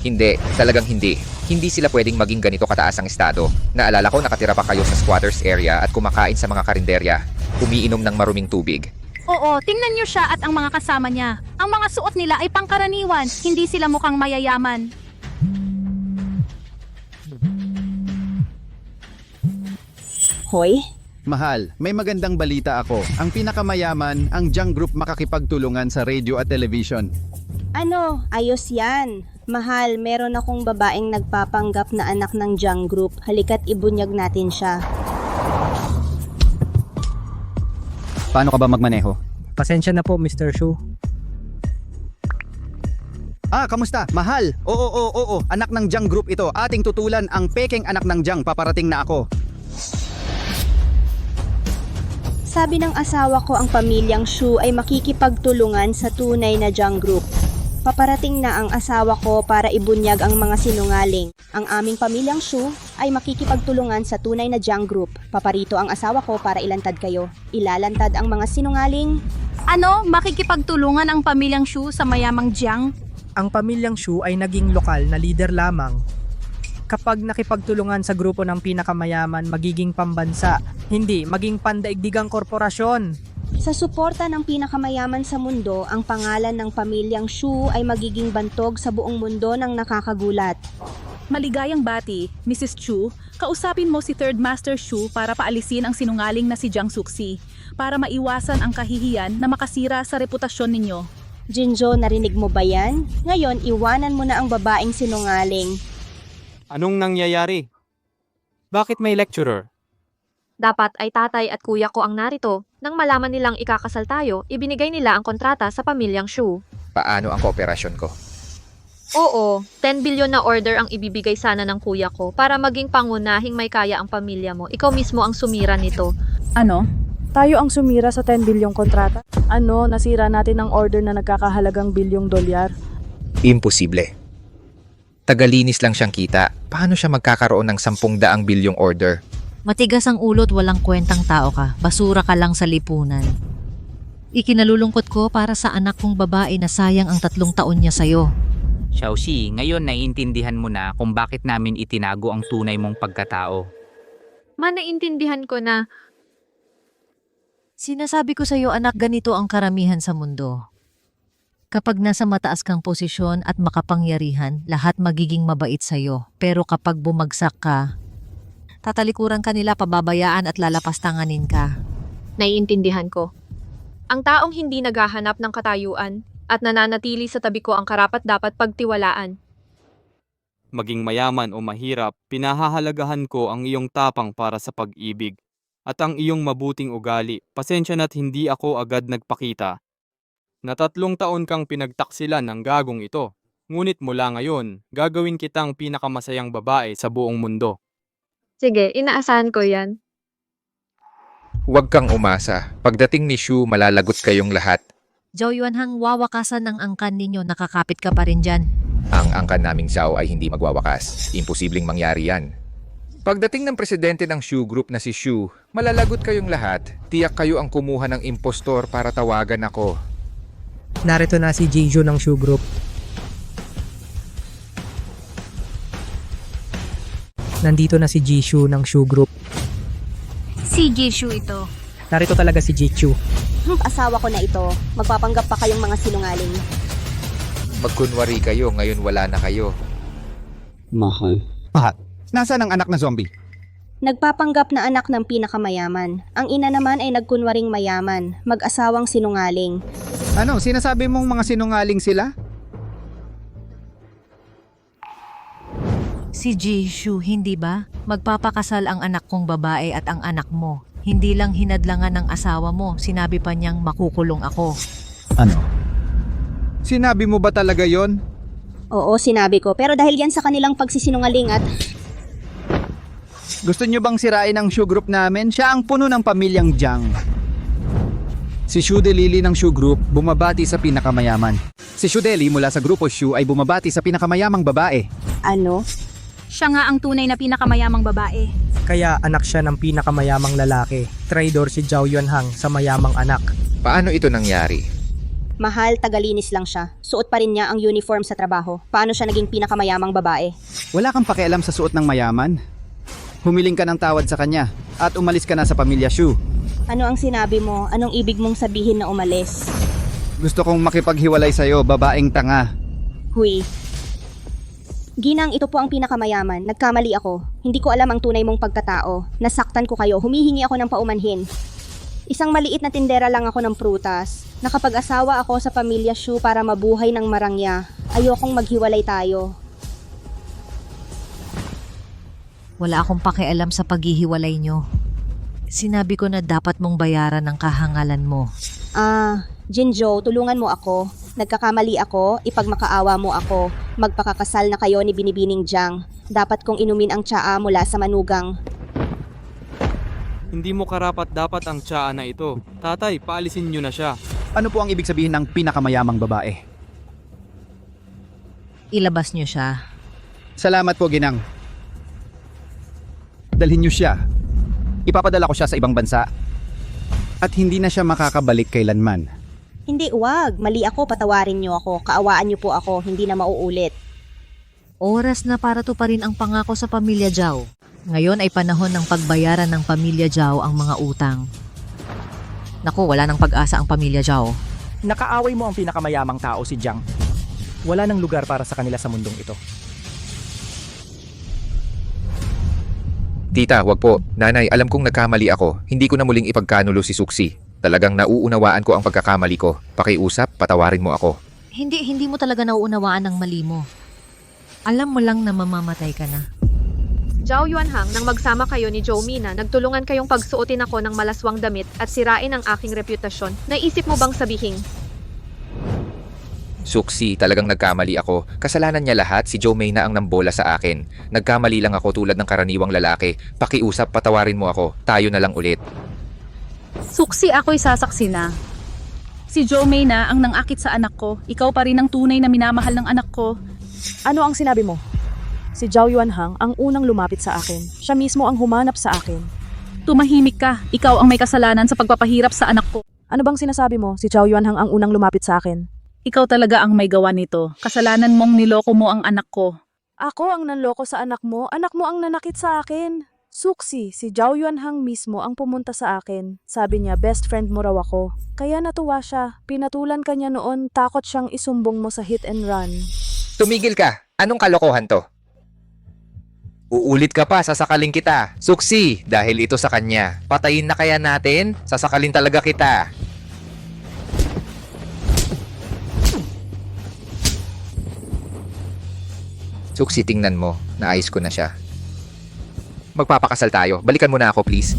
Hindi, talagang hindi. Hindi sila pwedeng maging ganito kataas ang estado. Naalala ko nakatira pa kayo sa squatters area at kumakain sa mga karinderya. Umiinom ng maruming tubig. Oo, tingnan niyo siya at ang mga kasama niya. Ang mga suot nila ay pangkaraniwan, hindi sila mukhang mayayaman. Hoy, Mahal, may magandang balita ako. Ang pinakamayaman, ang Jiang Group makakipagtulungan sa radio at television. ano? Ayos yan. Mahal, meron akong babaeng nagpapanggap na anak ng Jiang Group. Halika't ibunyag natin siya. Paano ka ba magmaneho? Pasensya na po, Mr. Shu. Kamusta? Mahal! Oo. Anak ng Jiang Group ito. Ating tutulan ang pekeng anak ng Jiang. Paparating na ako. Sabi ng asawa ko ang pamilyang Shu ay makikipagtulungan sa tunay na Jiang Group. Paparating na ang asawa ko para ibunyag ang mga sinungaling. Ang aming pamilyang Shu ay makikipagtulungan sa tunay na Jiang Group. Paparito ang asawa ko para ilantad kayo. Ilalantad ang mga sinungaling. Ano? Makikipagtulungan ang pamilyang Shu sa mayamang Jiang? Ang pamilyang Shu ay naging lokal na lider lamang. Kapag nakipagtulungan sa grupo ng pinakamayaman, magiging pambansa, hindi maging pandaigdigang korporasyon. Sa suporta ng pinakamayaman sa mundo, ang pangalan ng pamilyang Shu ay magiging bantog sa buong mundo ng nakakagulat. Maligayang bati, Mrs. Chu, kausapin mo si Third Master Shu para paalisin ang sinungaling na si Jiang Suxi para maiwasan ang kahihiyan na makasira sa reputasyon ninyo. Jinjo, narinig mo ba yan? Ngayon, iwanan mo na ang babaeng sinungaling. Anong nangyayari? Bakit may lecturer? Dapat ay tatay at kuya ko ang narito. Nang malaman nilang ikakasal tayo, ibinigay nila ang kontrata sa pamilyang Shu. Paano ang kooperasyon ko? Oo, 10 billion na order ang ibibigay sana ng kuya ko para maging pangunahing may kaya ang pamilya mo. Ikaw mismo ang sumira nito. Ano? Tayo ang sumira sa 10 bilyong kontrata? Ano, nasira natin ang order na nagkakahalagang bilyong dolyar? Imposible. Tagalinis lang siyang kita. Paano siya magkakaroon ng 10 bilyong order? Matigas ang ulot, walang kwentang tao ka. Basura ka lang sa lipunan. Ikinalulungkot ko para sa anak kong babae na sayang ang 3 taon niya sa'yo. Xiaoxi, ngayon naiintindihan mo na kung bakit namin itinago ang tunay mong pagkatao. Naintindihan ko na. Sinasabi ko sa'yo, anak, ganito ang karamihan sa mundo. Kapag nasa mataas kang posisyon at makapangyarihan, lahat magiging mabait sa'yo. Pero kapag bumagsak ka, tatalikuran ka nila, pababayaan at lalapastanganin ka. Naiintindihan ko. Ang taong hindi naghahanap ng katayuan at nananatili sa tabi ko ang karapat-dapat pagtiwalaan. Maging mayaman o mahirap, pinahahalagahan ko ang iyong tapang para sa pag-ibig at ang iyong mabuting ugali. Pasensya na't hindi ako agad nagpakita. Na 3 taon kang pinagtaksilan ng gagong ito. Ngunit mula ngayon, gagawin kitang pinakamasayang babae sa buong mundo. Sige, inaasahan ko yan. Huwag kang umasa. Pagdating ni Shu, malalagot kayong lahat. Zhou Yuanhang, wawakasan ng angkan ninyo, nakakapit ka pa rin dyan. Ang angkan naming Zhao ay hindi magwawakas. Imposibleng mangyari yan. Pagdating ng presidente ng Shu Group na si Shu, malalagot kayong lahat. Tiyak kayo ang kumuha ng impostor para tawagan ako. Narito na si Jeju ng Shu Group. Nandito na si Jishu ng Shu Group. Si Jishu ito. Narito talaga si Jichu. Asawa ko na ito. Magpapanggap pa kayong mga sinungaling. Magkunwari kayo, ngayon wala na kayo. Mahal. Nasaan ang anak na zombie? Nagpapanggap na anak ng pinakamayaman. Ang ina naman ay nagkunwaring mayaman. Mag-asawang sinungaling. Ano, sinasabi mong mga sinungaling sila? Si Jishu, hindi ba? Magpapakasal ang anak kong babae at ang anak mo. Hindi lang hinadlangan ng asawa mo, sinabi pa niyang makukulong ako. Ano? Sinabi mo ba talaga yon? Oo, sinabi ko. Pero dahil yan sa kanilang pagsisinungaling at Gusto nyo bang sirain ang Shu Group namin? Siya ang puno ng pamilyang Jiang. Si Shu Delili ng Shu Group bumabati sa pinakamayaman. Si Shu Deli mula sa grupo Shu ay bumabati sa pinakamayamang babae. ano? Siya nga ang tunay na pinakamayamang babae. Kaya anak siya ng pinakamayamang lalaki. Traidor si Zhao Yuanhang sa mayamang anak. Paano ito nangyari? Mahal, tagalinis lang siya. Suot pa rin niya ang uniform sa trabaho. Paano siya naging pinakamayamang babae? Wala kang pakialam sa suot ng mayaman. Humiling ka ng tawad sa kanya at umalis ka na sa pamilya Shu. Ano ang sinabi mo? Anong ibig mong sabihin na umalis? Gusto kong makipaghiwalay sa'yo, babaeng tanga. Huy. Ginang, ito po ang pinakamayaman. Nagkamali ako. Hindi ko alam ang tunay mong pagkatao. Nasaktan ko kayo. Humihingi ako ng paumanhin. Isang maliit na tindera lang ako ng prutas. Nakapag-asawa ako sa pamilya Shu para mabuhay ng marangya. Ayokong maghiwalay tayo. Wala akong pakialam sa paghihiwalay nyo. Sinabi ko na dapat mong bayaran ang kahangalan mo. Jinjo, tulungan mo ako. Nagkakamali ako, ipagmakaawa mo ako. Magpakakasal na kayo ni Binibining Jiang. Dapat kong inumin ang tsaa mula sa manugang. Hindi mo karapat-dapat ang tsaa na ito. Tatay, paalisin nyo na siya. Ano po ang ibig sabihin ng pinakamayamang babae? Ilabas nyo siya. Salamat po, Ginang. Dalhin niyo siya. Ipapadala ko siya sa ibang bansa. At hindi na siya makakabalik kailanman. Hindi, uwag. Mali ako, patawarin niyo ako. Kaawaan niyo po ako, hindi na mauulit. Oras na para tuparin ang pangako sa pamilya Zhao. Ngayon ay panahon ng pagbayaran ng pamilya Zhao ang mga utang. Naku, wala nang pag-asa ang pamilya Zhao. Nakaaway mo ang pinakamayamang tao si Jiang. Wala nang lugar para sa kanila sa mundong ito. Tita, wag po. Nanay, alam kong nagkamali ako. Hindi ko na muling ipagkanulo si Suksi. Talagang nauunawaan ko ang pagkakamali ko. Pakiusap, patawarin mo ako. Hindi mo talaga nauunawaan ang mali mo. Alam mo lang na mamamatay ka na. Zhao Yuanhang, nang magsama kayo ni Zhou Mina, nagtulungan kayong pagsuotin ako ng malaswang damit at sirain ang aking reputasyon. Naisip mo bang sabihin? Suksi, talagang nagkamali ako. Kasalanan niya lahat, si Zhou Mei na ang nambola sa akin. Nagkamali lang ako tulad ng karaniwang lalaki. Pakiusap, patawarin mo ako. Tayo na lang ulit. Suksi, ako'y sasaksi na. Si Zhou Mei na ang nangakit sa anak ko. Ikaw pa rin ang tunay na minamahal ng anak ko. Ano ang sinabi mo? Si Zhao Yuanhang ang unang lumapit sa akin. Siya mismo ang humanap sa akin. Tumahimik ka. Ikaw ang may kasalanan sa pagpapahirap sa anak ko. Ano bang sinasabi mo? Si Zhao Yuanhang ang unang lumapit sa akin. Ikaw talaga ang may gawa nito. Kasalanan mong niloko mo ang anak ko. Ako ang nanloko sa anak mo ang nanakit sa akin. Suksi, si Zhao Yuanhang mismo ang pumunta sa akin. Sabi niya, best friend mo raw ako. Kaya natuwa siya. Pinatulan ka niya noon, takot siyang isumbong mo sa hit and run. Tumigil ka! Anong kalokohan to? Uulit ka pa, sasakalin kita. Suksi, dahil ito sa kanya. Patayin na kaya natin? Sasakalin talaga kita. Suksi, tingnan mo. Naayos ko na siya. Magpapakasal tayo. Balikan mo na ako, please.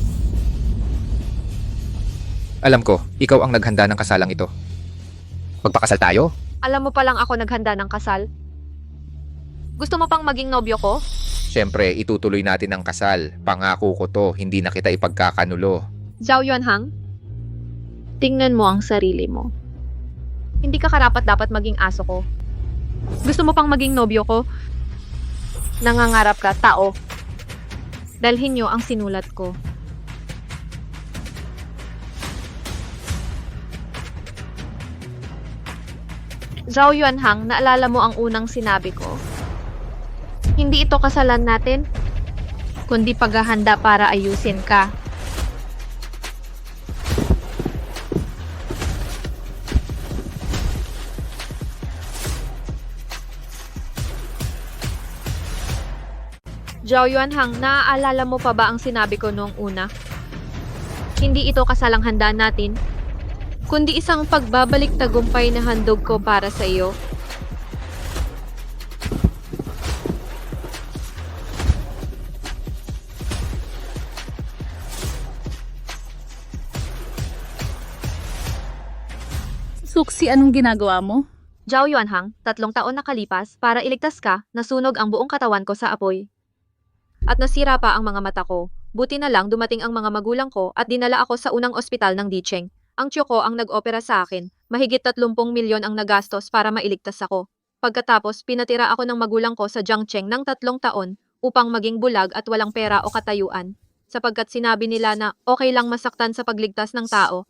Alam ko, ikaw ang naghanda ng kasalang ito. Magpakasal tayo? Alam mo palang ako naghanda ng kasal? Gusto mo pang maging nobyo ko? Siyempre, itutuloy natin ang kasal. Pangako ko to, hindi na kita ipagkakanulo. Zhao Yuanhang, tingnan mo ang sarili mo. Hindi ka karapat-dapat maging aso ko. Gusto mo pang maging nobyo ko? Nangangarap ka, tao. Dalhin niyo ang sinulat ko. Zhao Yuanhang, naalala mo ang unang sinabi ko? Hindi ito kasalan natin, kundi paghahanda para ayusin ka. Zhao Yuanhang, naaalala mo pa ba ang sinabi ko noong una? Hindi ito kasalang handa natin, kundi isang pagbabalik tagumpay na handog ko para sa iyo. Suksi, anong ginagawa mo? Zhao Yuanhang, 3 taon nakalipas para iligtas ka, nasunog ang buong katawan ko sa apoy. At nasira pa ang mga mata ko. Buti na lang dumating ang mga magulang ko at dinala ako sa unang ospital ng Dicheng. Ang tiyo ko ang nag-opera sa akin. Mahigit 30 milyon ang nagastos para mailigtas ako. Pagkatapos, pinatira ako ng magulang ko sa Jiangcheng ng 3 taon upang maging bulag at walang pera o katayuan. Sapagkat sinabi nila na okay lang masaktan sa pagligtas ng tao.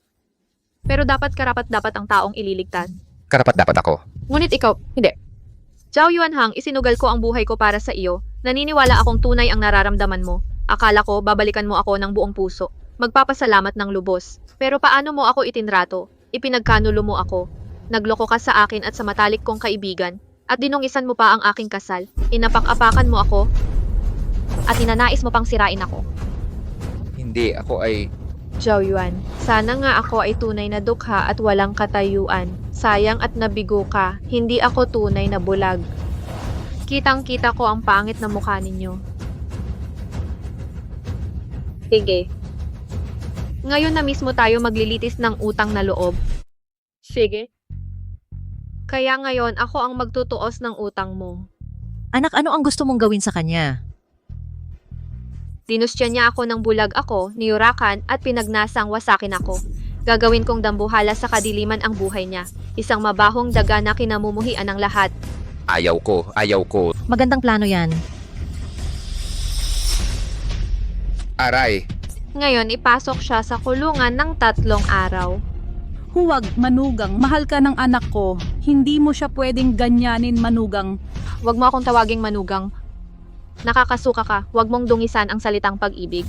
Pero karapat dapat ang taong ililigtas. Karapat dapat ako. Ngunit ikaw, hindi. Zhao Yuanhang, isinugal ko ang buhay ko para sa iyo. Naniniwala akong tunay ang nararamdaman mo. Akala ko babalikan mo ako ng buong puso. Magpapasalamat ng lubos. Pero paano mo ako itinrato? Ipinagkanulo mo ako. Nagloko ka sa akin at sa matalik kong kaibigan. At dinungisan mo pa ang aking kasal. Inapak-apakan mo ako. At inanais mo pang sirain ako. Hindi, ako ay... Zhao Yuan, sana nga ako ay tunay na dukha at walang katayuan. Sayang at nabigo ka, hindi ako tunay na bulag. Kitang-kita ko ang pangit na mukha ninyo. Sige. Ngayon na mismo tayo maglilitis ng utang na loob. Sige. Kaya ngayon ako ang magtutuos ng utang mo. Anak, ano ang gusto mong gawin sa kanya? Dinustya niya ako ng bulag ako, niyurakan at pinagnasang wasakin ako. Gagawin kong dambuhala sa kadiliman ang buhay niya. Isang mabahong daga na kinamumuhian ng lahat. Ayaw ko. Magandang plano yan. Aray. Ngayon ipasok siya sa kulungan ng 3 araw. Huwag, Manugang. Mahal ka ng anak ko. Hindi mo siya pwedeng ganyanin, Manugang. Huwag mo akong tawaging Manugang. Nakakasuka ka, huwag mong dungisan ang salitang pag-ibig.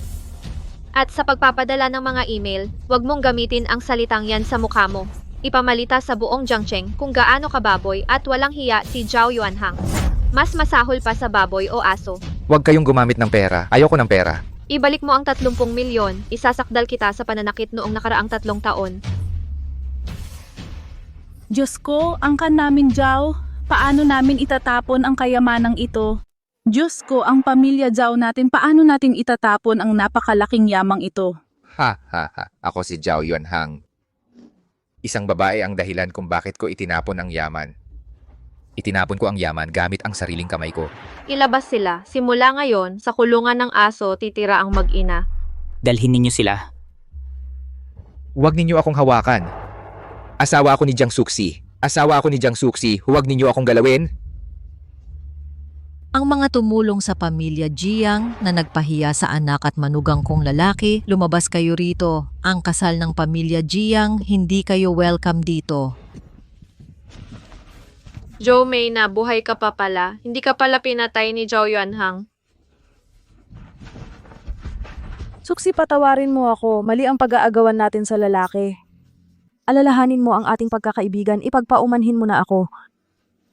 At sa pagpapadala ng mga email, huwag mong gamitin ang salitang yan sa mukha mo. Ipamalita sa buong Jiangcheng kung gaano kababoy at walang hiya si Zhao Yuanhang. Mas masahol pa sa baboy o aso. Huwag kayong gumamit ng pera. Ayoko ng pera. Ibalik mo ang 30 milyon, isasakdal kita sa pananakit noong nakaraang 3 taon. Diyos ko, angkan namin, Zhao. Paano namin itatapon ang kayamanang ito? Diyos ko, ang pamilya Zhao natin, paano natin itatapon ang napakalaking yamang ito? Ha. Ako si Zhao Yuanhang. Isang babae ang dahilan kung bakit ko itinapon ang yaman. Itinapon ko ang yaman gamit ang sariling kamay ko. Ilabas sila. Simula ngayon, sa kulungan ng aso titira ang mag-ina. Dalhin ninyo sila. Huwag ninyo akong hawakan. Asawa ako ni Jiang Suxi. Huwag ninyo akong galawin. Ang mga tumulong sa pamilya Jiang na nagpahiya sa anak at manugang kong lalaki, lumabas kayo rito. Ang kasal ng pamilya Jiang, hindi kayo welcome dito. Zhou Mei na buhay ka pa pala. Hindi ka pala pinatay ni Zhao Yuanhang. Suksi, patawarin mo ako. Mali ang pag-aagawan natin sa lalaki. Alalahanin mo ang ating pagkakaibigan. Ipagpaumanhin mo na ako.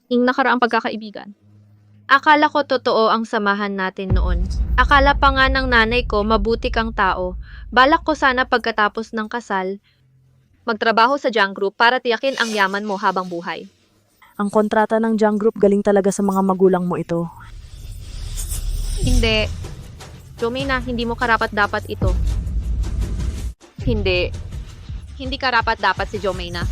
Ing nakaraang pagkakaibigan. Akala ko totoo ang samahan natin noon. Akala pa nga ng nanay ko mabuti kang tao. Balak ko sana pagkatapos ng kasal, magtrabaho sa Jiang Group para tiyakin ang yaman mo habang buhay. Ang kontrata ng Jiang Group galing talaga sa mga magulang mo ito. Hindi. Jomina, hindi mo karapat-dapat ito. Hindi. Hindi karapat-dapat si Jomina.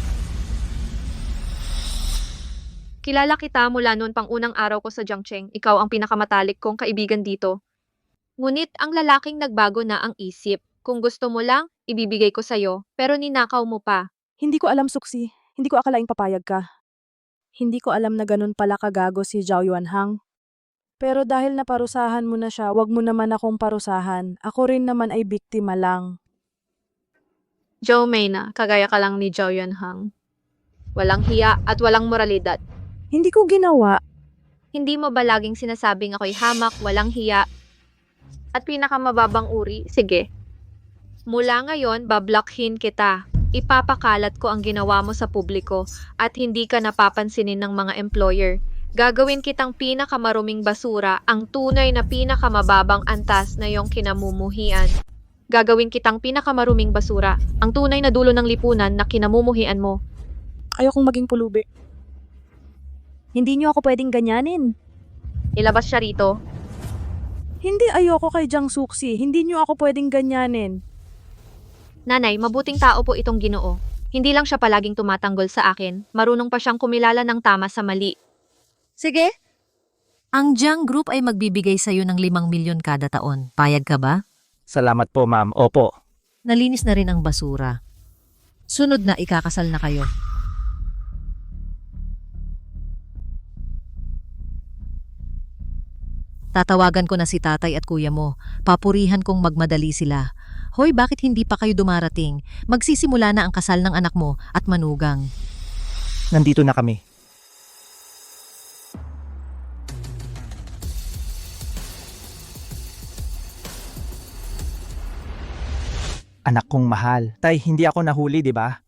Kilala kita mula noon pang unang araw ko sa Jiangcheng. Ikaw ang pinakamatalik kong kaibigan dito. Ngunit ang lalaking nagbago na ang isip. Kung gusto mo lang, ibibigay ko sa'yo. Pero ninakaw mo pa. Hindi ko alam, Suksi. Hindi ko akalaing papayag ka. Hindi ko alam na ganun pala kagago si Zhao Yuanhang. Pero dahil naparusahan mo na siya, wag mo naman akong parusahan. Ako rin naman ay biktima lang. Zhou Mei na, kagaya ka lang ni Zhao Yuanhang. Walang hiya at walang moralidad. Hindi ko ginawa. Hindi mo ba laging sinasabing ako'y hamak, walang hiya, at pinakamababang uri? Sige. Mula ngayon, bablokhin kita. Ipapakalat ko ang ginawa mo sa publiko at hindi ka napapansinin ng mga employer. Gagawin kitang pinakamaruming basura, ang tunay na pinakamababang antas na iyong kinamumuhian. Gagawin kitang pinakamaruming basura, ang tunay na dulo ng lipunan na kinamumuhian mo. Ayokong maging pulubi. Hindi niyo ako pwedeng ganyanin. Ilabas siya rito. Hindi, ayoko kay Jiang Suxi. Hindi niyo ako pwedeng ganyanin. Nanay, mabuting tao po itong Ginoo. Hindi lang siya palaging tumatanggol sa akin, marunong pa siyang kumilala ng tama sa mali. Sige. Ang Jiang Group ay magbibigay sa iyo ng 5 milyon kada taon. Payag ka ba? Salamat po, ma'am. Opo. Nalinis na rin ang basura. Sunod na ikakasal na kayo. Tatawagan ko na si tatay at kuya mo. Papurihan kong magmadali sila. Hoy, bakit hindi pa kayo dumarating? Magsisimula na ang kasal ng anak mo at manugang. Nandito na kami. Anak kong mahal. Tay, hindi ako nahuli, di ba?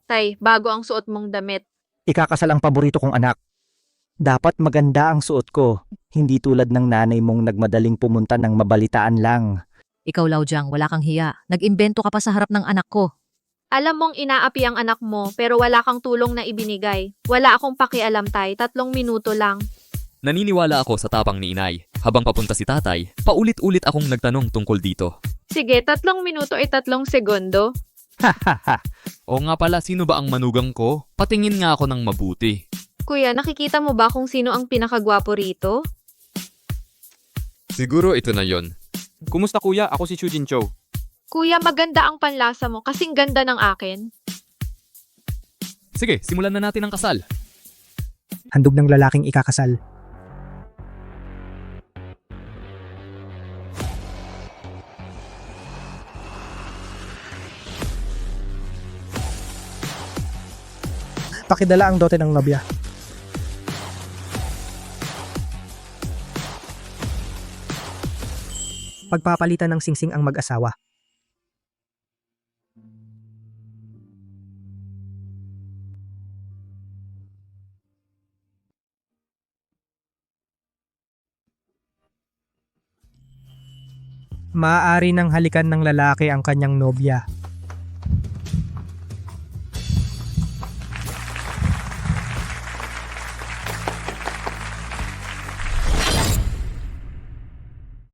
Tay, bago ang suot mong damit. Ikakasal ang paborito kong anak. Dapat maganda ang suot ko. Hindi tulad ng nanay mong nagmadaling pumunta ng mabalitaan lang. Ikaw, Lao Jiang, wala kang hiya. Nag-imbento ka pa sa harap ng anak ko. Alam mong inaapi ang anak mo pero wala kang tulong na ibinigay. Wala akong pakialam, Tay. 3 minuto lang. Naniniwala ako sa tapang ni inay. Habang papunta si tatay, paulit-ulit akong nagtanong tungkol dito. Sige, 3 minuto ay 3 segundo. O nga pala, sino ba ang manugang ko? Patingin nga ako ng mabuti. Kuya, nakikita mo ba kung sino ang pinakagwapo rito? Siguro ito na yon. Kumusta kuya? Ako si Shujin Cho. Kuya, maganda ang panlasa mo kasing ganda ng akin. Sige, simulan na natin ang kasal. Handog ng lalaking ikakasal. Pakidala ang dote ng nobya. Pagpapalitan ng singsing ang mag-asawa. Maaari nang halikan ng lalaki ang kanyang nobya